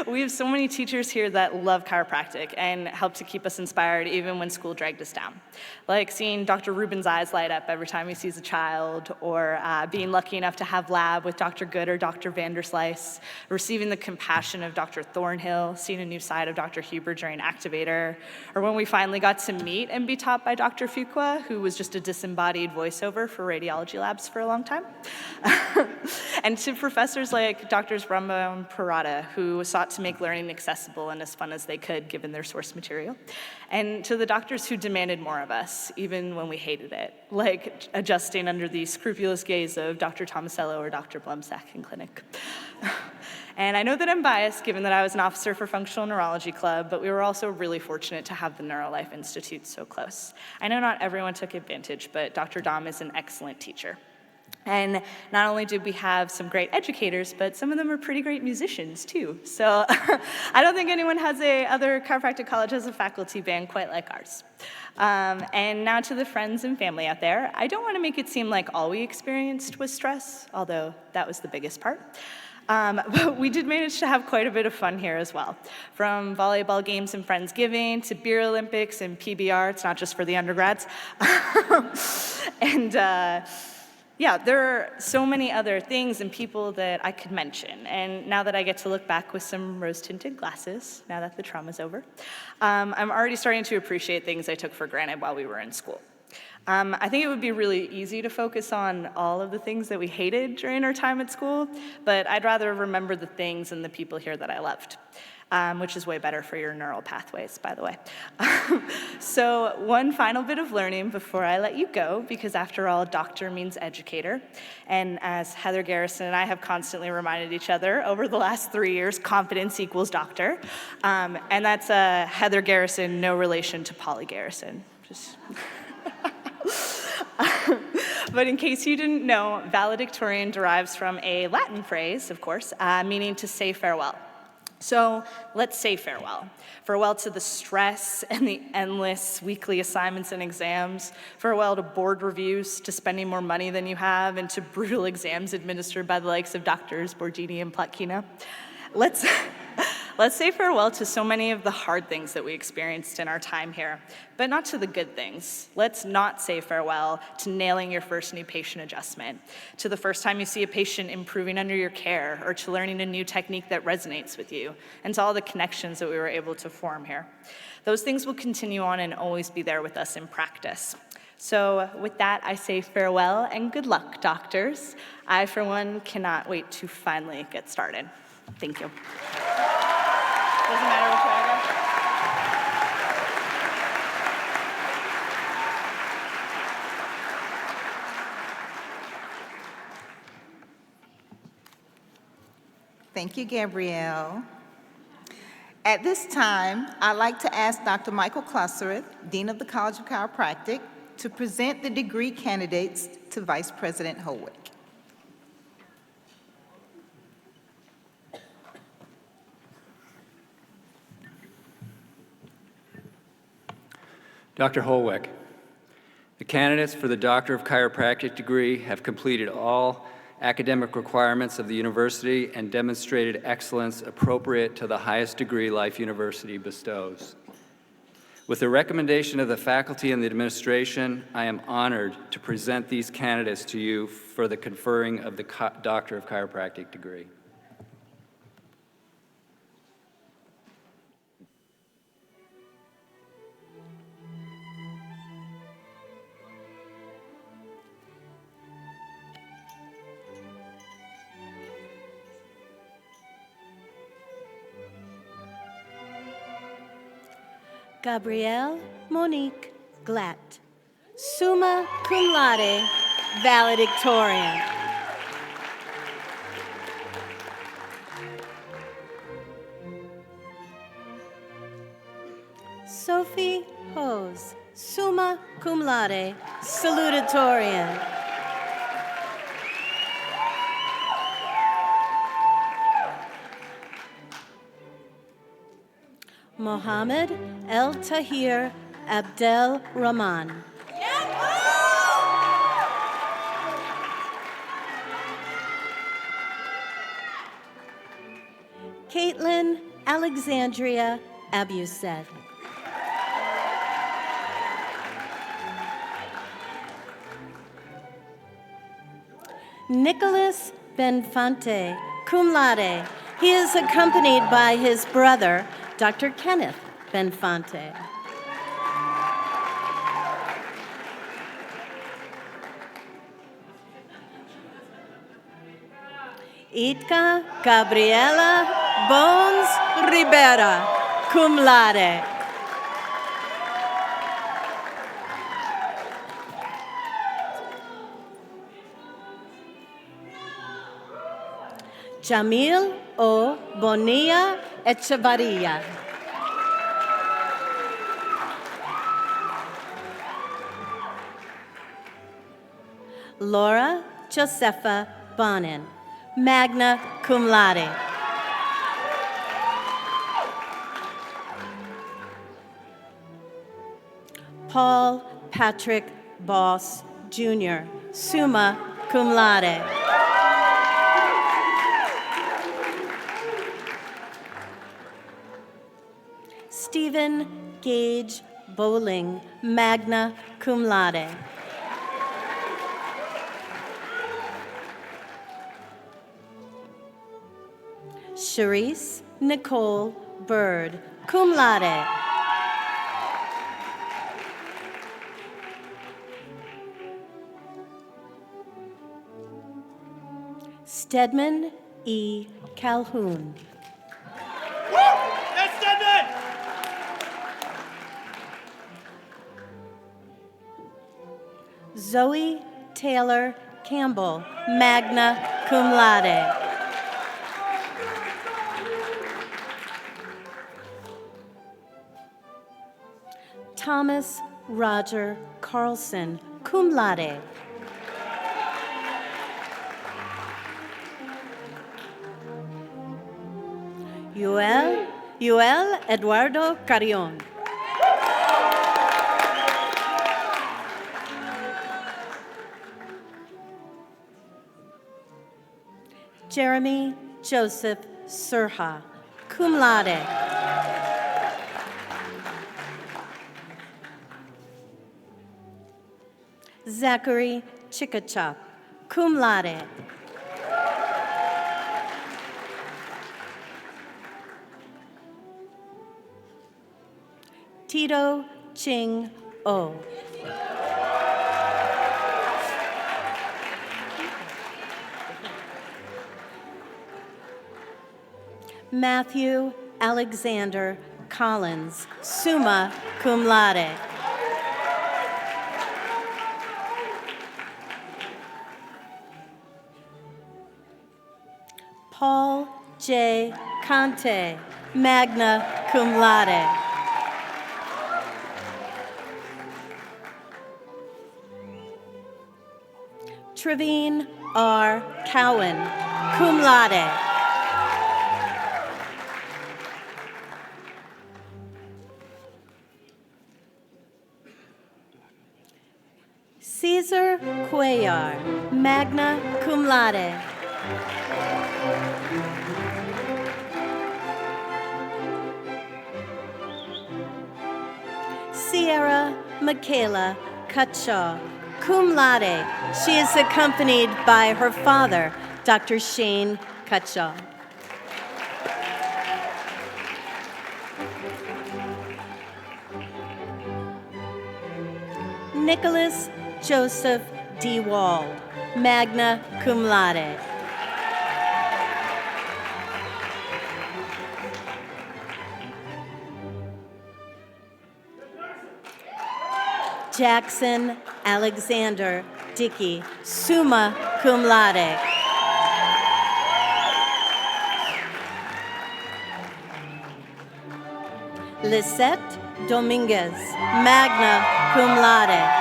we have so many teachers here that love chiropractic and help to keep us inspired even when school dragged us down. Like seeing Dr. Rubin's eyes light up every time he sees a child, or being lucky enough to have lab with Dr. Good or Dr. Vanderslice, receiving the compassion of Dr. Thornhill, seeing a new side of Dr. Huber during Activator, or when we finally got to meet and be taught by Dr. Fuqua, who was just a disembodied voiceover for radiology labs for a long time. And to professors like Drs. Brumbaugh and Parada, who sought to make learning accessible and as fun as they could given their source material. And to the doctors who demanded more of us, even when we hated it, like adjusting under the scrupulous gaze of Dr. Tomasello or Dr. Blumsack in clinic. And I know that I'm biased, given that I was an officer for Functional Neurology Club, but we were also really fortunate to have the NeuroLife Institute so close. I know not everyone took advantage, but Dr. Dom is an excellent teacher. And not only did we have some great educators, but some of them are pretty great musicians too. So I don't think anyone has other chiropractic college has a faculty band quite like ours. And now to the friends and family out there, I don't want to make it seem like all we experienced was stress, although that was the biggest part. But we did manage to have quite a bit of fun here as well. From volleyball games and Friendsgiving to Beer Olympics and PBR, it's not just for the undergrads. And yeah, there are so many other things and people that I could mention. And now that I get to look back with some rose-tinted glasses, now that the trauma's over, I'm already starting to appreciate things I took for granted while we were in school. I think it would be really easy to focus on all of the things that we hated during our time at school, but I'd rather remember the things and the people here that I loved. Which is way better for your neural pathways, by the way. So one final bit of learning before I let you go, because after all, doctor means educator. And as Heather Garrison and I have constantly reminded each other over the last 3 years, confidence equals doctor. And that's Heather Garrison, no relation to Polly Garrison. Just But in case you didn't know, valedictorian derives from a Latin phrase, of course, meaning to say farewell. So let's say farewell. Farewell to the stress and the endless weekly assignments and exams. Farewell to board reviews, to spending more money than you have, and to brutal exams administered by the likes of Drs. Bordini and Platkina. Let's say farewell to so many of the hard things that we experienced in our time here, but not to the good things. Let's not say farewell to nailing your first new patient adjustment, to the first time you see a patient improving under your care, or to learning a new technique that resonates with you, and to all the connections that we were able to form here. Those things will continue on and always be there with us in practice. So with that, I say farewell and good luck, doctors. I, for one, cannot wait to finally get started. Thank you. Doesn't matter which way I go. Thank you, Gabrielle. At this time, I'd like to ask Dr. Michael Klosserith, Dean of the College of Chiropractic, to present the degree candidates to Vice President Holwick. Dr. Holwick, the candidates for the Doctor of Chiropractic degree have completed all academic requirements of the university and demonstrated excellence appropriate to the highest degree Life University bestows. With the recommendation of the faculty and the administration, I am honored to present these candidates to you for the conferring of the Doctor of Chiropractic degree. Gabrielle Monique Glatt, summa cum laude, valedictorian. Sophie Hose, summa cum laude, salutatorian. Mohammed El Tahir Abdel Rahman. Caitlin Alexandria Abused. Nicholas Benfante, cum laude. He is accompanied by his brother, Dr. Kenneth Benfante. Itka Gabriela Bones Rivera, cum laude. Jamil O. Bonilla Echevarria. Laura Josefa Bonin, magna cum laude. Paul Patrick Boss, Jr., summa cum laude. Stephen Gage Bowling, magna cum laude. Charisse Nicole Bird, cum laude. Stedman E. Calhoun. That's Stedman! Zoe Taylor Campbell, magna cum laude. Thomas Roger Carlson, cum laude. Yuel Eduardo Carrion. Jeremy Joseph Surha, cum laude. Zachary Chickachop, cum laude. Tito Ching O. Matthew Alexander Collins, summa cum laude. Paul J. Conte, magna cum laude. Trevine R. Cowan, cum laude. Caesar Cuellar, magna cum laude. Sierra Michaela Cutshaw, cum laude. She is accompanied by her father, Dr. Shane Cutshaw. Nicholas Joseph D. Wall, magna cum laude. Jackson Alexander Dickey, summa cum laude. Lisette Dominguez, magna cum laude.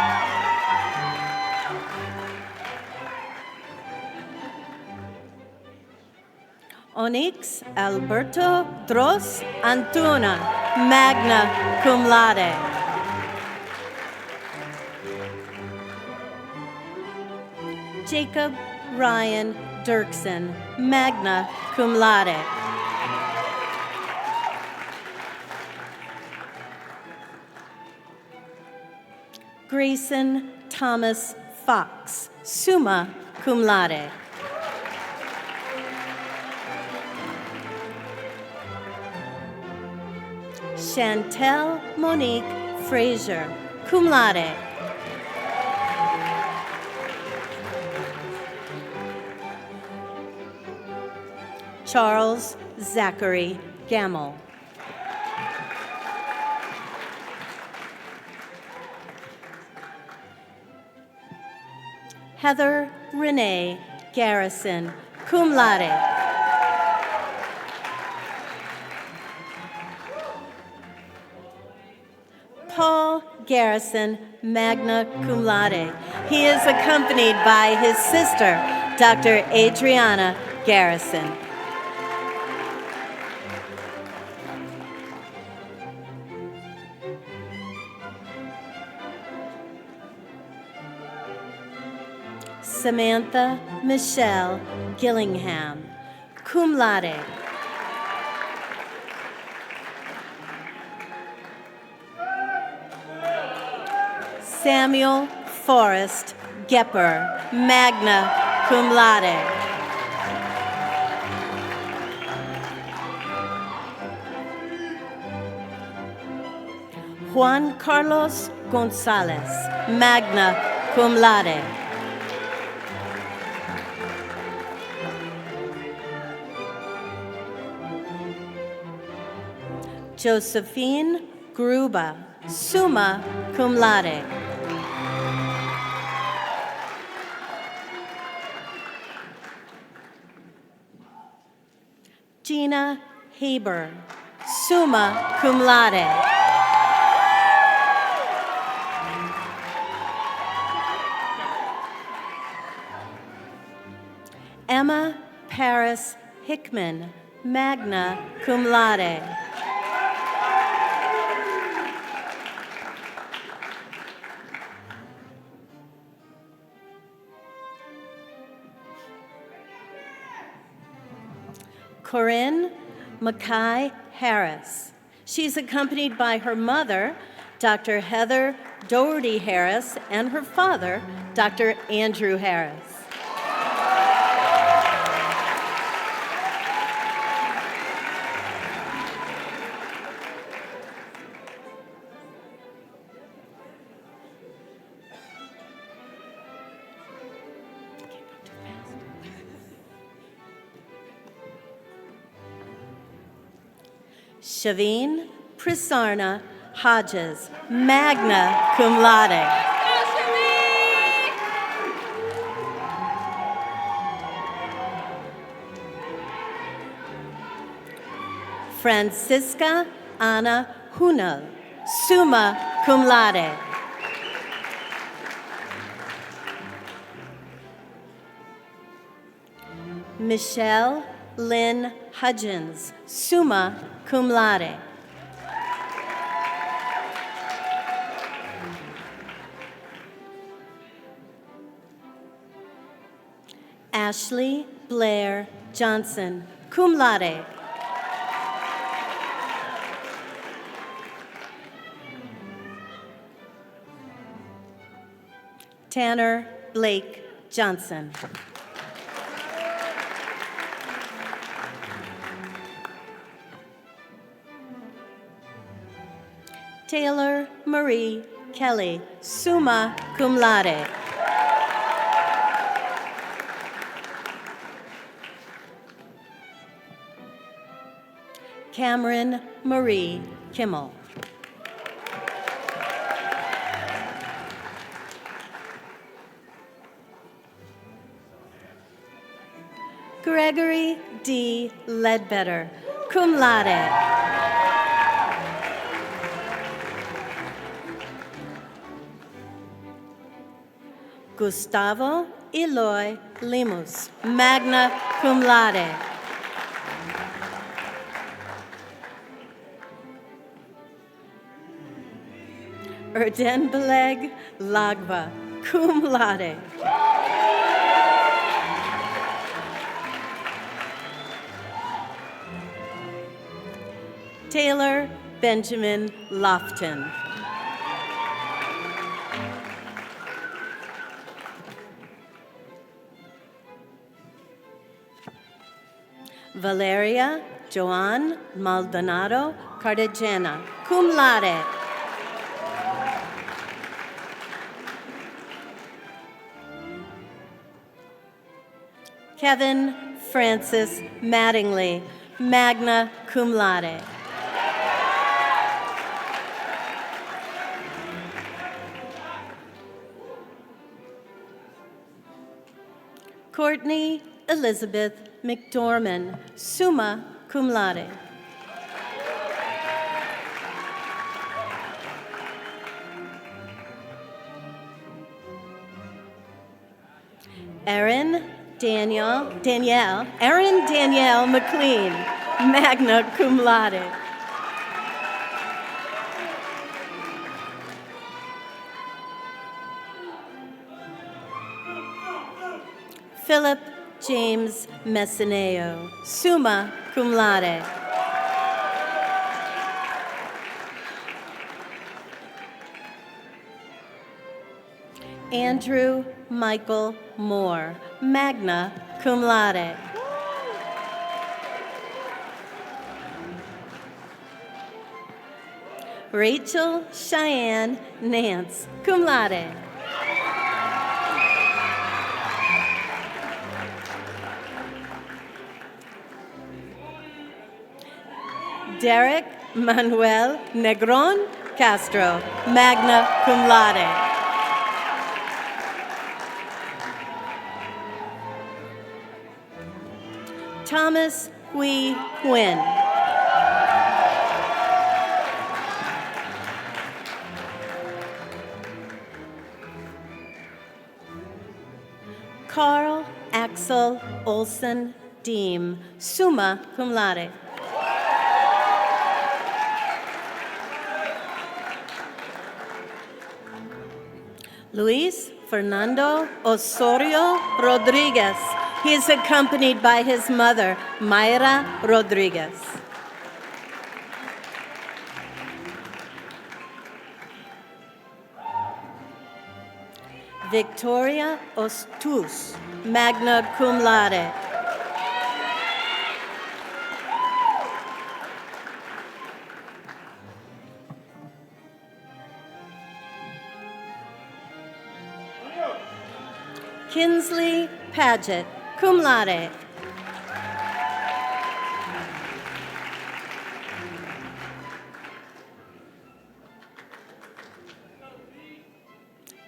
Onyx Alberto Dros Antuna, magna cum laude. Jacob Ryan Dirksen, magna cum laude. Grayson Thomas Fox, summa cum laude. Chantel Monique Frazier, cum laude. Charles Zachary Gamble. Heather Renee Garrison, cum laude. Paul Garrison, magna cum laude. He is accompanied by his sister, Dr. Adriana Garrison. Samantha Michelle Gillingham, cum laude. Samuel Forrest Gepper, magna cum laude. Juan Carlos Gonzalez, magna cum laude. Josephine Gruba, summa cum laude. Gina Haber, summa cum laude. Emma Paris Hickman, magna cum laude. Corinne Makai Harris. She's accompanied by her mother, Dr. Heather Doherty Harris, and her father, Dr. Andrew Harris. Shaveen Prisarna Hodges, magna cum laude. Francisca Ana Hunal, summa cum laude. Michelle Lynn Hudgens, summa cum laude. Ashley Blair Johnson, cum laude. Tanner Blake Johnson. Taylor Marie Kelly, summa cum laude. Cameron Marie Kimmel. Gregory D. Ledbetter, cum laude. Gustavo Eloy Lemus, magna cum laude. Erden Beleg Lagva, cum laude. Taylor Benjamin Lofton. Valeria Joan Maldonado Cartagena, cum laude. Kevin Francis Mattingly, magna cum laude. Courtney Elizabeth McDorman, summa cum laude. Erin Danielle McLean, magna cum laude. Philip James Messineo, summa cum laude. Andrew Michael Moore, magna cum laude. Rachel Cheyenne Nance, cum laude. Derek Manuel Negron Castro, magna cum laude. Thomas Hui Quinn. Carl Axel Olson Deem, summa cum laude. Luis Fernando Osorio Rodriguez. He is accompanied by his mother, Mayra Rodriguez. Victoria Ostus, magna cum laude. Kinsley Paget, cum laude.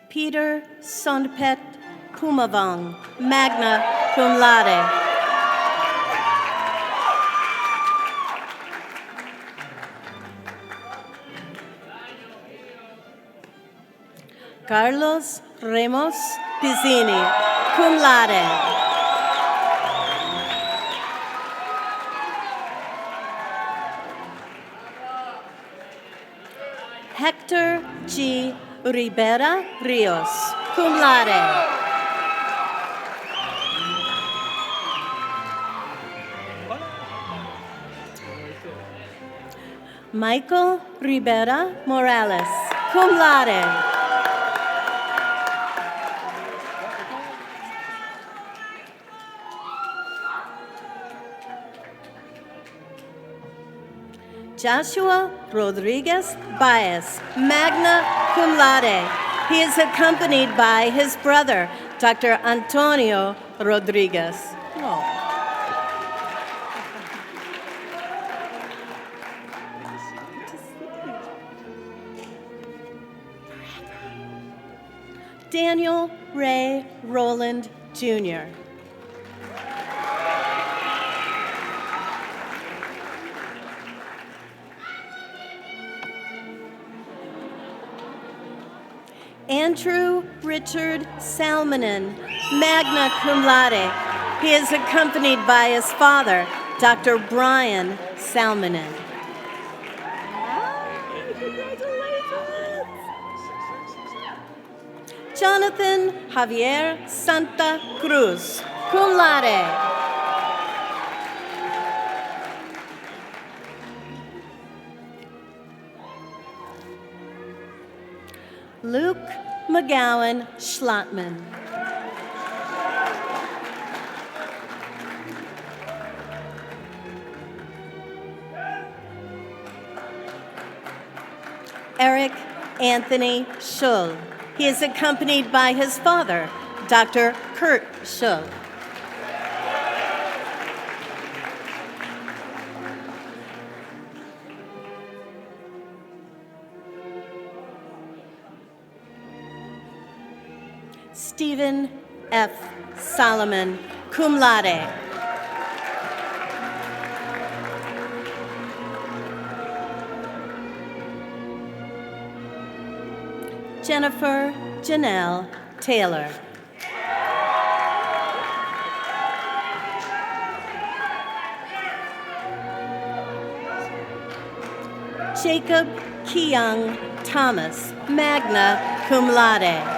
Peter Sondpet Kumavong, magna cum laude. Carlos Ramos Pizzini, cum laude. Hector G. Ribera Rios, cum laude. Michael Ribera Morales, cum laude. Joshua Rodriguez Baez, magna cum laude. He is accompanied by his brother, Dr. Antonio Rodriguez. Daniel Ray Rowland, Jr. Andrew Richard Salmonen, magna cum laude. He is accompanied by his father, Dr. Brian Salmonen. Jonathan Javier Santa Cruz, cum laude. Luke McGowan Schlotman. Eric Anthony Schull. He is accompanied by his father, Dr. Kurt Schull. Stephen F. Solomon, cum laude. Jennifer Janelle Taylor. Jacob Keyoung Thomas, magna cum laude.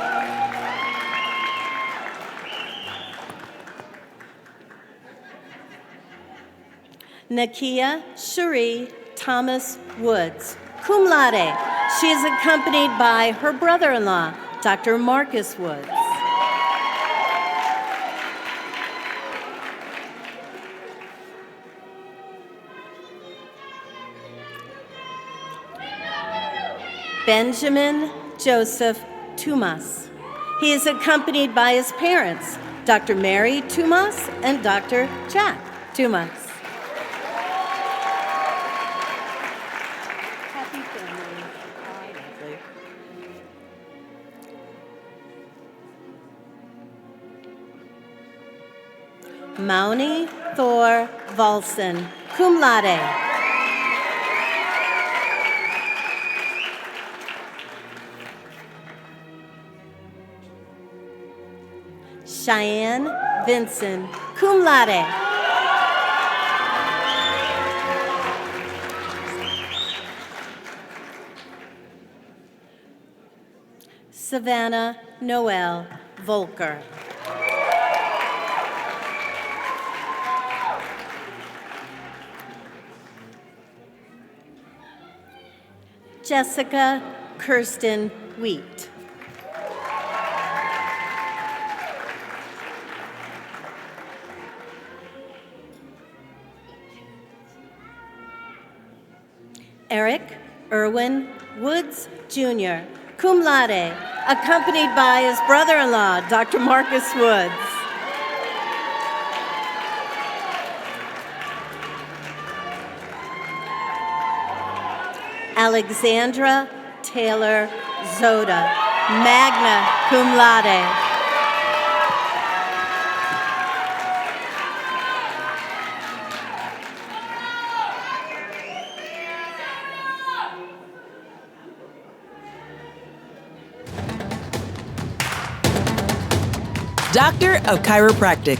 Nakia Cherie Thomas Woods, cum laude. She is accompanied by her brother-in-law, Dr. Marcus Woods. Benjamin Joseph Tumas. He is accompanied by his parents, Dr. Mary Tumas and Dr. Jack Tumas. Mauni Thor Volson, cum laude. Cheyenne Vinson, cum laude. Savannah Noel Volker. Jessica Kirsten Wheat. Eric Irwin Woods, Jr., cum laude, accompanied by his brother-in-law, Dr. Marcus Woods. Alexandra Taylor Zoda, magna cum laude. Doctor of Chiropractic.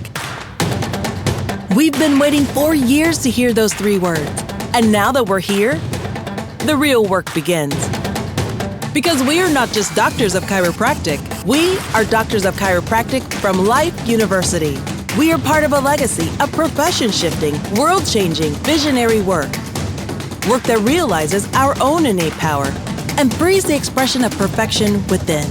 We've been waiting 4 years to hear those 3 words. And now that we're here, the real work begins. Because we are not just doctors of chiropractic, we are doctors of chiropractic from Life University. We are part of a legacy of profession-shifting, world-changing, visionary work. Work that realizes our own innate power and frees the expression of perfection within.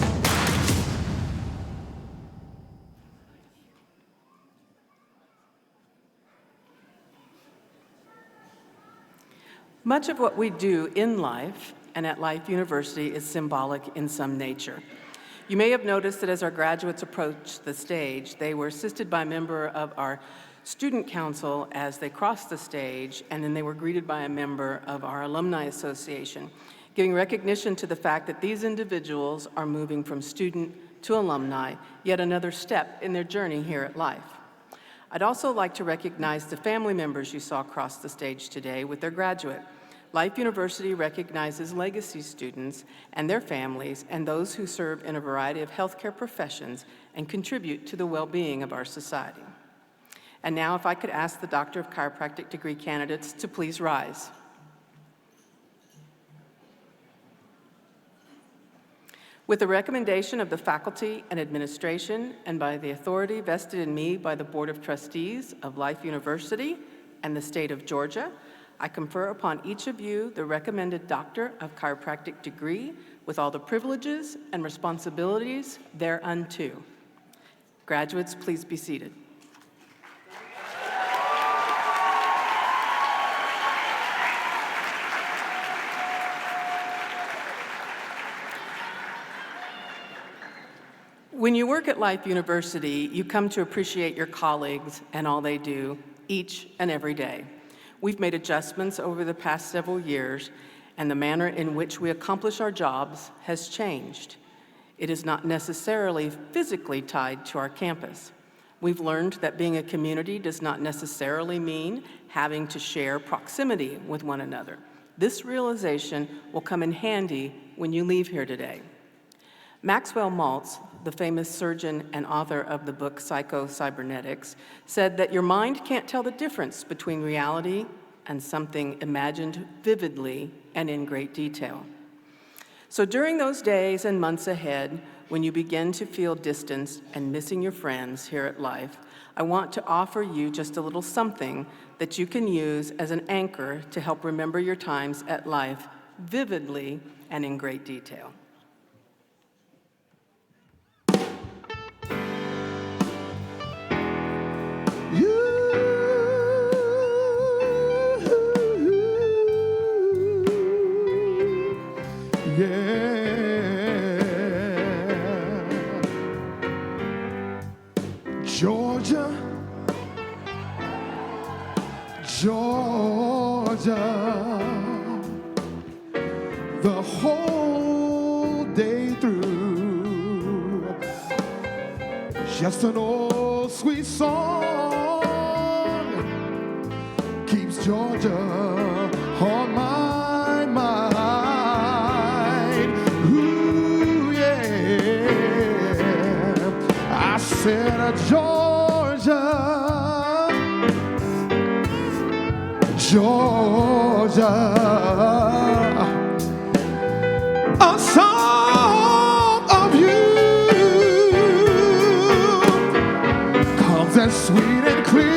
Much of what we do in life and at Life University is symbolic in some nature. You may have noticed that as our graduates approached the stage, they were assisted by a member of our student council as they crossed the stage, and then they were greeted by a member of our alumni association, giving recognition to the fact that these individuals are moving from student to alumni, yet another step in their journey here at Life. I'd also like to recognize the family members you saw cross the stage today with their graduate. Life University recognizes legacy students and their families and those who serve in a variety of healthcare professions and contribute to the well-being of our society. And now, if I could ask the Doctor of Chiropractic degree candidates to please rise. With the recommendation of the faculty and administration and by the authority vested in me by the Board of Trustees of Life University and the state of Georgia, I confer upon each of you the recommended Doctor of Chiropractic degree with all the privileges and responsibilities thereunto. Graduates, please be seated. When you work at Life University, you come to appreciate your colleagues and all they do each and every day. We've made adjustments over the past several years, and the manner in which we accomplish our jobs has changed. It is not necessarily physically tied to our campus. We've learned that being a community does not necessarily mean having to share proximity with one another. This realization will come in handy when you leave here today. Maxwell Maltz, the famous surgeon and author of the book Psycho-Cybernetics, said that your mind can't tell the difference between reality and something imagined vividly and in great detail. So during those days and months ahead, when you begin to feel distanced and missing your friends here at Life, I want to offer you just a little something that you can use as an anchor to help remember your times at Life vividly and in great detail. Georgia, Georgia, the whole day through, just an old sweet song keeps Georgia on my mind. Ooh, yeah, I said, Georgia, Georgia, a song of you comes as sweet and clear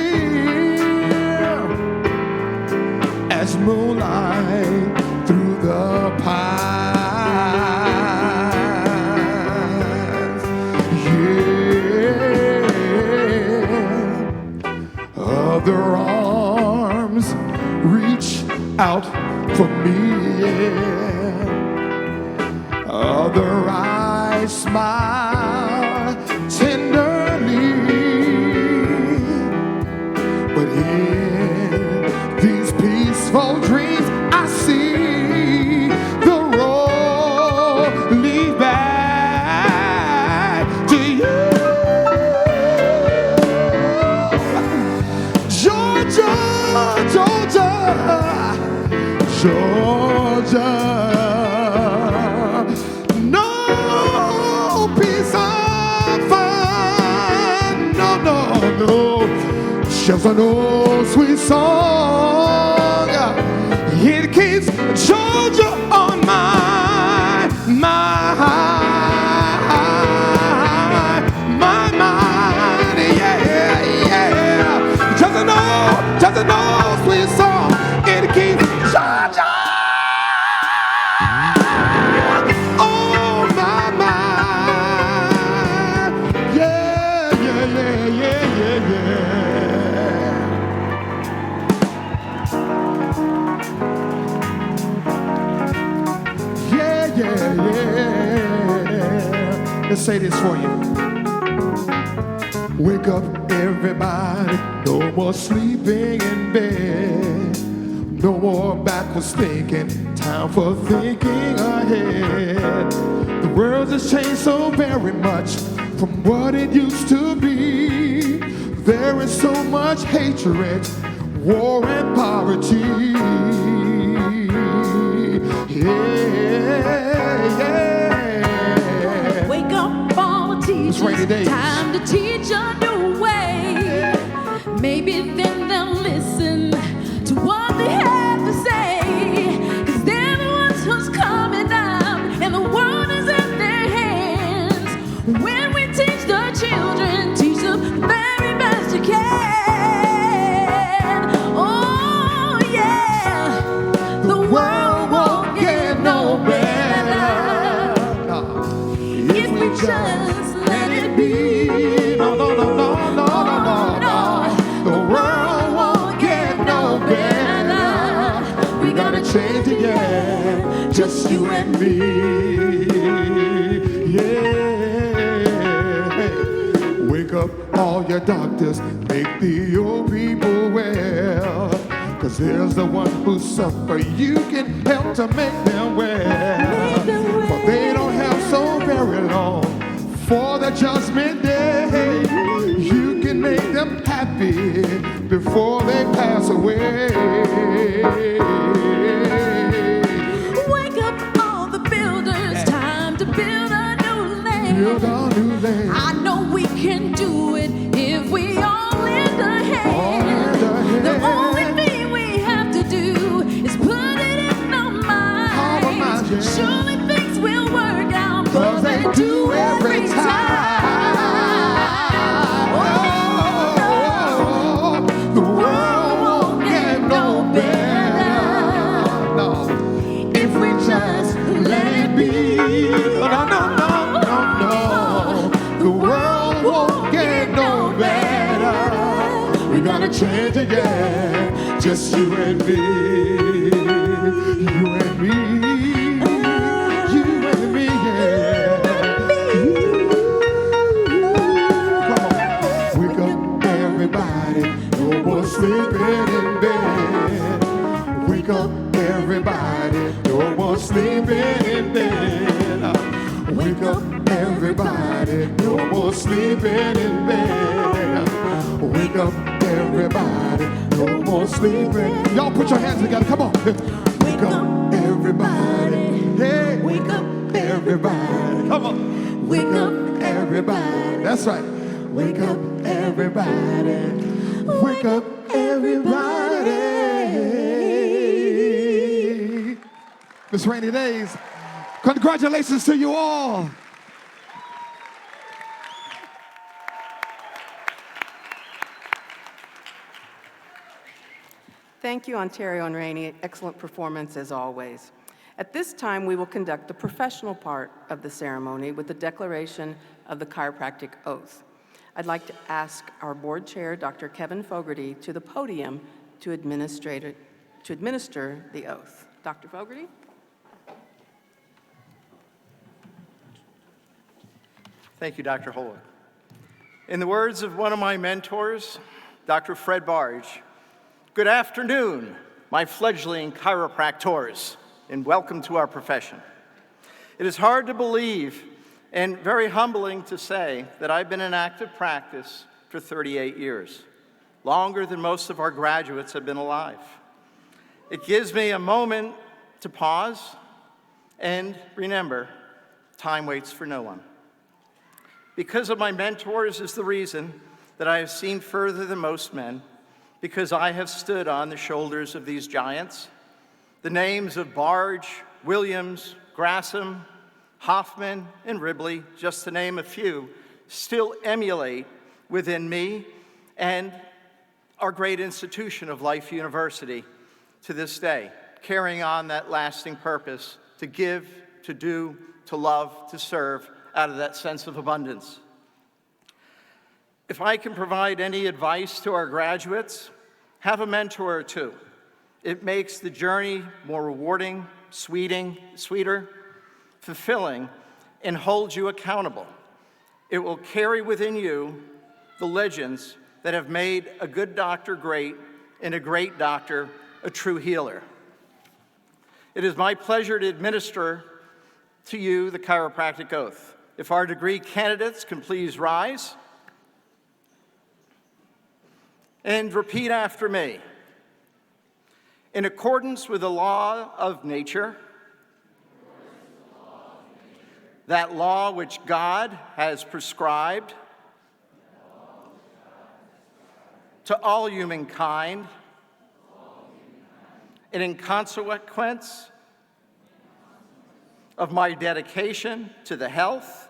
as moonlight through the pines. Yeah, other arms reach out for me, smile tenderly, but in these peaceful dreams I see the road lead back to you. Georgia, Georgia, Georgia. No peace I find, no, no, no. Just an old sweet song. It keeps Georgia on my mind, yeah, yeah. Just an old sweet song. It keeps Georgia on my mind. Yeah, yeah, yeah, yeah, yeah, yeah. Yeah, yeah, yeah. Let's say this for you. Wake up, everybody. No more sleeping in bed. No more backwards thinking. Time for thinking ahead. The world has changed so very much from what it used to be. There is so much hatred, war and poverty. Yeah. Wake up, all the teachers. It's rainy days. Time to teach a new way. Maybe then they'll listen to what they have to say. 'Cause they're the ones who's coming up, and the world is in their hands. When we teach the children, teach them the very best you can. Oh yeah, the world won't get no better if we just let it be. No, no, no, no, no, no, no. The world won't get no better. We gotta change it, yeah. Just you and me. Yeah. Wake up, all your doctors. Make the old people well. 'Cause there's the one who suffer. You can help to make them well. For they don't have so very long for the judgment day. You can make them happy before they pass away. Wake up, all the builders. Time to build a new land. Build a new land. I know we can do it if we all lend a hand. The only thing we have to do is put it in our minds. Surely things will work out, 'cause they do every time. Oh, the world won't get no better. No, if we just let it be. No, no, no, no, no. The world won't get no better. We gotta change it, yeah. Just you and me. You and me. You and me, yeah. Come on. Wake up, everybody. No more sleeping in bed. Wake up, everybody. No more sleeping in bed. Wake up, everybody. No more sleeping in bed. Wake up, everybody. No more sleeping. Y'all put your hands together. Come on. Wake up, everybody. Hey. Wake up, Everybody. Come on. wake up, Everybody. That's right. Wake up, everybody. Wake up, everybody. This rainy days. Congratulations to you all. Thank you, Ontario and Rainey. Excellent performance as always. At this time, we will conduct the professional part of the ceremony with the declaration of the chiropractic oath. I'd like to ask our board chair, Dr. Kevin Fogarty, to the podium to administer the oath. Dr. Fogarty? Thank you, Dr. Holwick. In the words of one of my mentors, Dr. Fred Barge, good afternoon, my fledgling chiropractors, and welcome to our profession. It is hard to believe and very humbling to say that I've been in active practice for 38 years, longer than most of our graduates have been alive. It gives me a moment to pause and remember, time waits for no one. Because of my mentors is the reason that I have seen further than most men, because I have stood on the shoulders of these giants. The names of Barge, Williams, Grasham, Hoffman, and Ribley, just to name a few, still emulate within me and our great institution of Life University to this day, carrying on that lasting purpose to give, to do, to love, to serve out of that sense of abundance. If I can provide any advice to our graduates, have a mentor or two. It makes the journey more rewarding, sweeter, fulfilling, and holds you accountable. It will carry within you the legends that have made a good doctor great and a great doctor a true healer. It is my pleasure to administer to you the chiropractic oath. If our degree candidates can please rise and repeat after me. In accordance with the law of nature, that law which God has prescribed to all humankind, and in consequence of my dedication to the health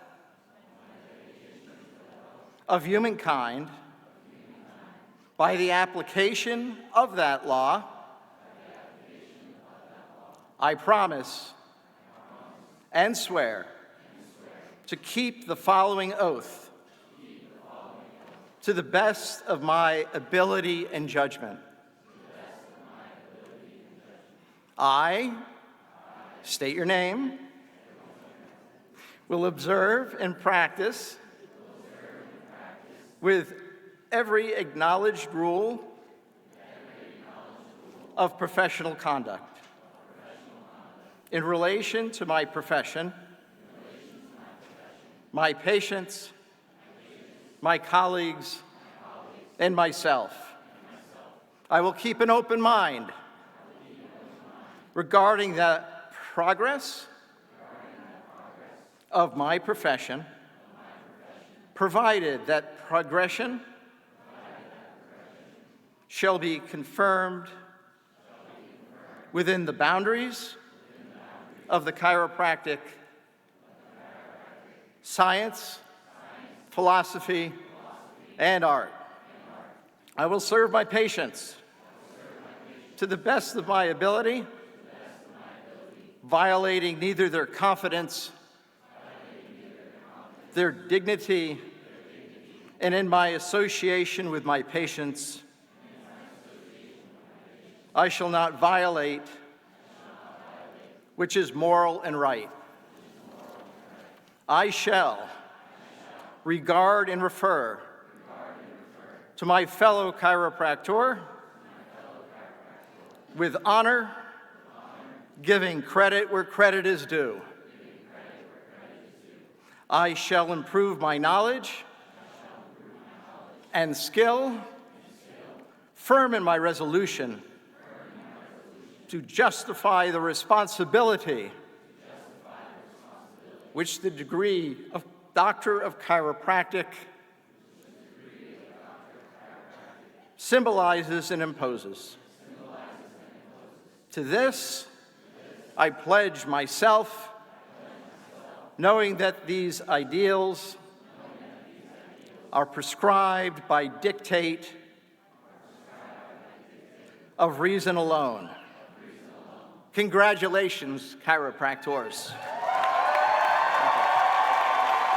of humankind, by the application of that law, I promise and swear to keep the following oath to the best of my ability and judgment. I, state your name, will observe and practice with every acknowledged rule of professional conduct in relation to my profession, my patients, my colleagues, and myself. I will keep an open mind regarding the progress of my profession, provided that progression shall be confirmed within the boundaries of the chiropractic science, philosophy, and art. I will serve my patients to the best of my ability, violating neither their confidence, their dignity, and in my association with my patients, I shall not violate which is moral and right. I shall regard and refer to my fellow chiropractor with honor, giving credit where credit is due. I shall improve my knowledge and skill, firm in my resolution to justify the responsibility which the degree of Doctor of Chiropractic symbolizes and imposes. To this, I pledge myself, knowing that these ideals are prescribed by dictate of reason alone. Congratulations, chiropractors.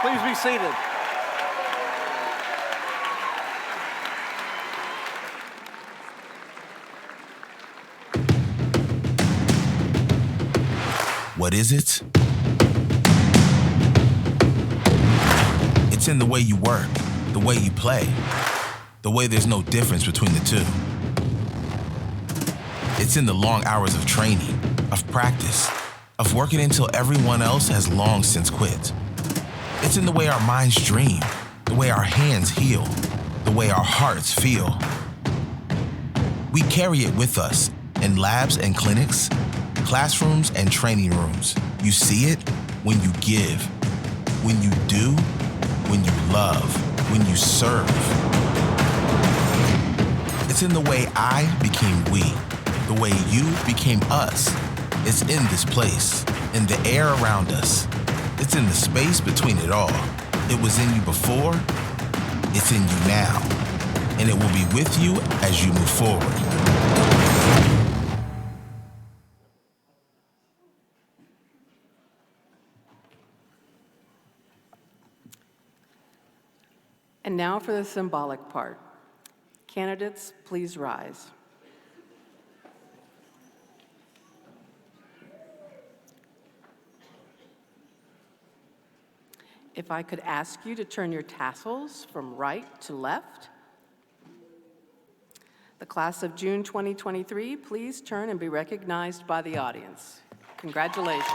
Please be seated. What is it? It's in the way you work, the way you play, the way there's no difference between the two. It's in the long hours of training, of practice, of working until everyone else has long since quit. It's in the way our minds dream, the way our hands heal, the way our hearts feel. We carry it with us in labs and clinics, classrooms and training rooms. You see it when you give, when you do, when you love, when you serve. It's in the way I became we, the way you became us. It's in this place, in the air around us. It's in the space between it all. It was in you before, it's in you now, and it will be with you as you move forward. And now for the symbolic part. Candidates, please rise. If I could ask you to turn your tassels from right to left. The class of June 2023, please turn and be recognized by the audience. Congratulations.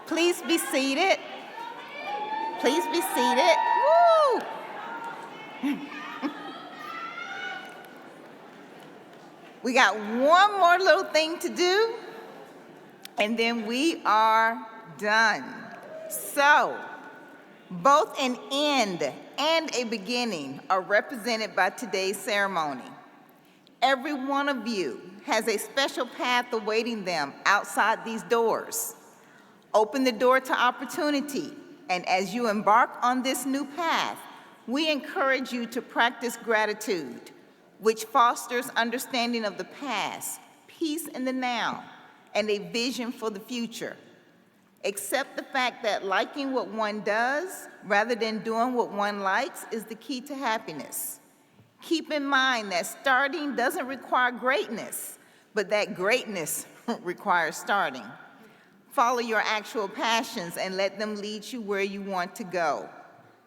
Please be seated. Please be seated. Woo! We got one more little thing to do, and then we are done. So, both an end and a beginning are represented by today's ceremony. Every one of you has a special path awaiting them outside these doors. Open the door to opportunity, and as you embark on this new path, we encourage you to practice gratitude, which fosters understanding of the past, peace in the now, and a vision for the future. Accept the fact that liking what one does rather than doing what one likes is the key to happiness. Keep in mind that starting doesn't require greatness, but that greatness requires starting. Follow your actual passions and let them lead you where you want to go.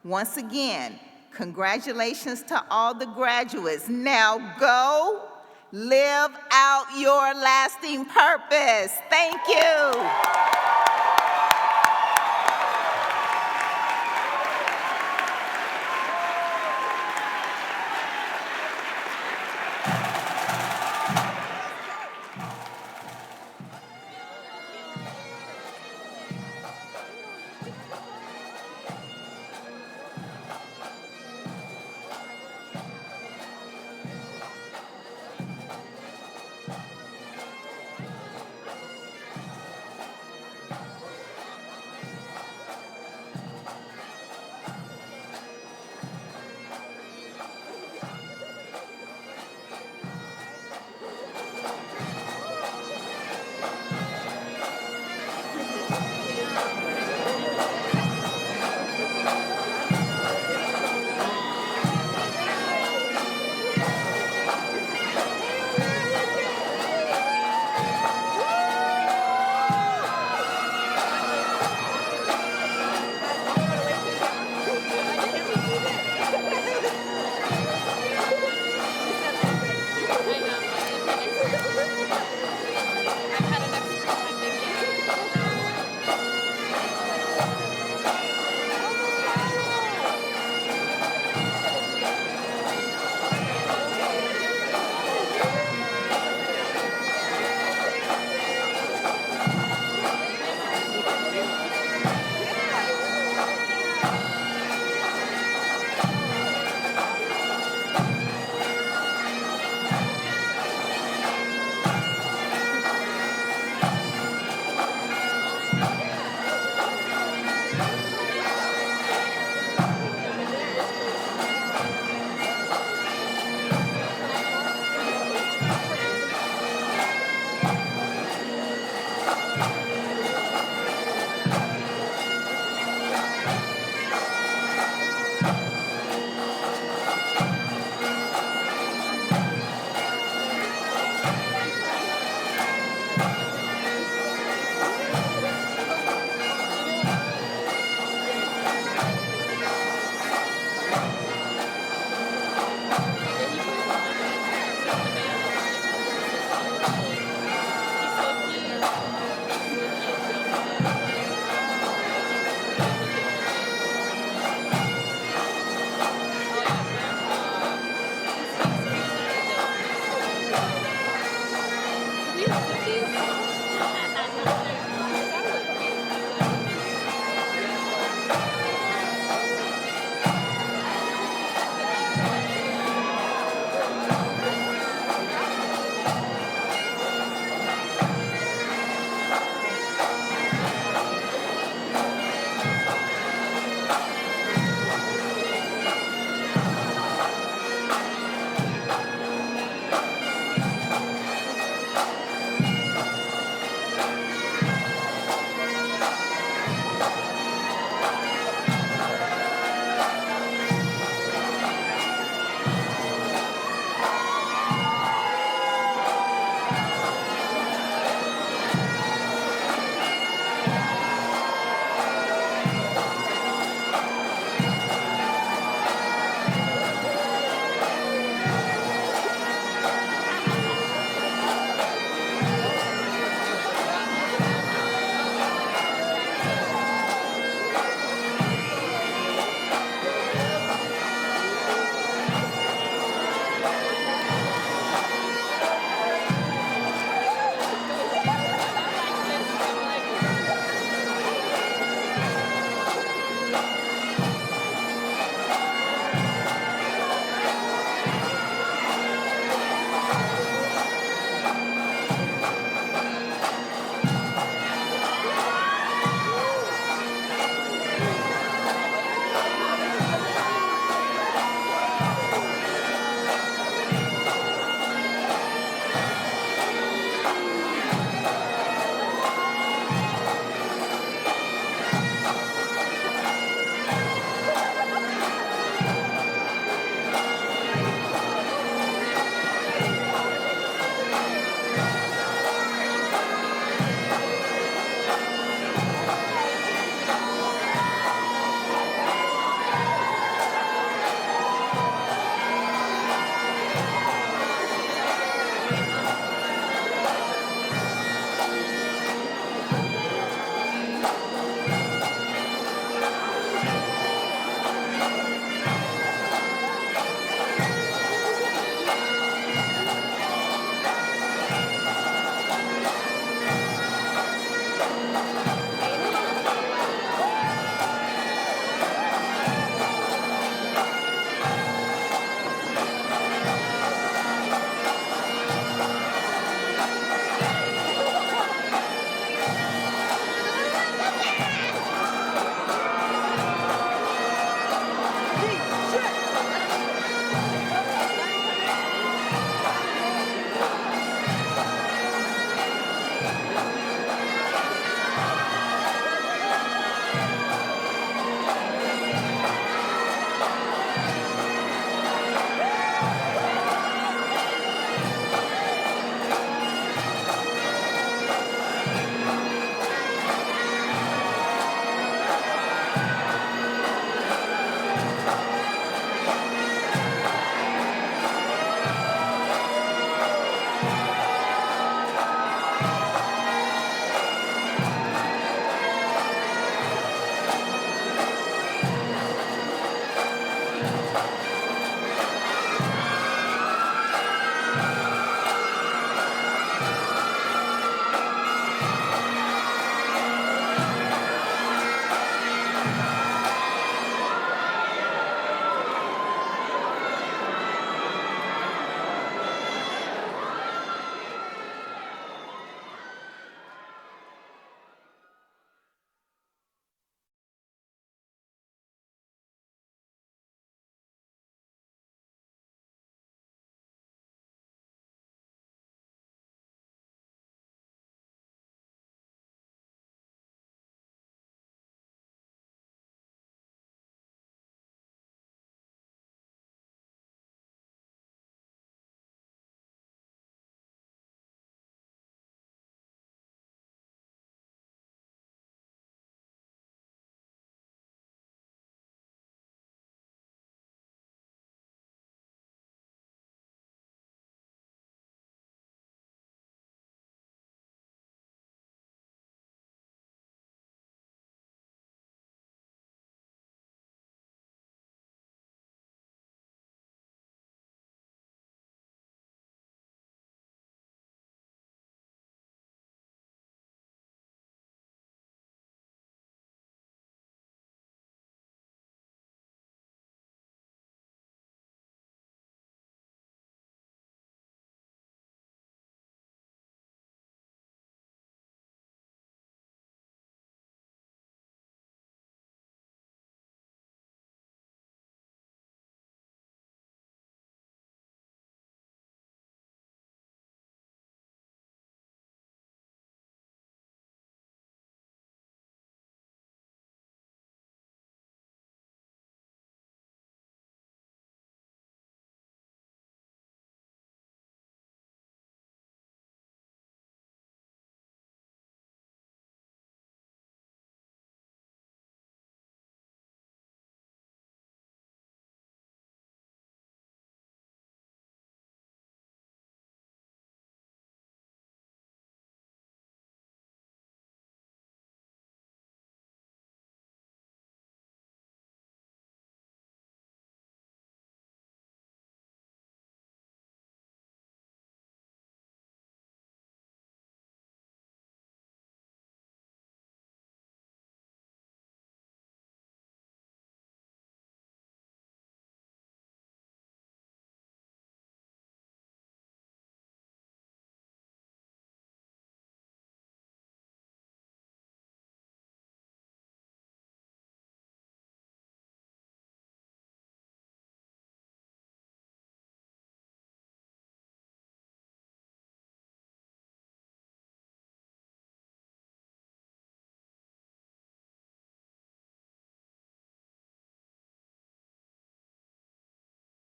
Once again, congratulations to all the graduates. Now go live out your lasting purpose. Thank you.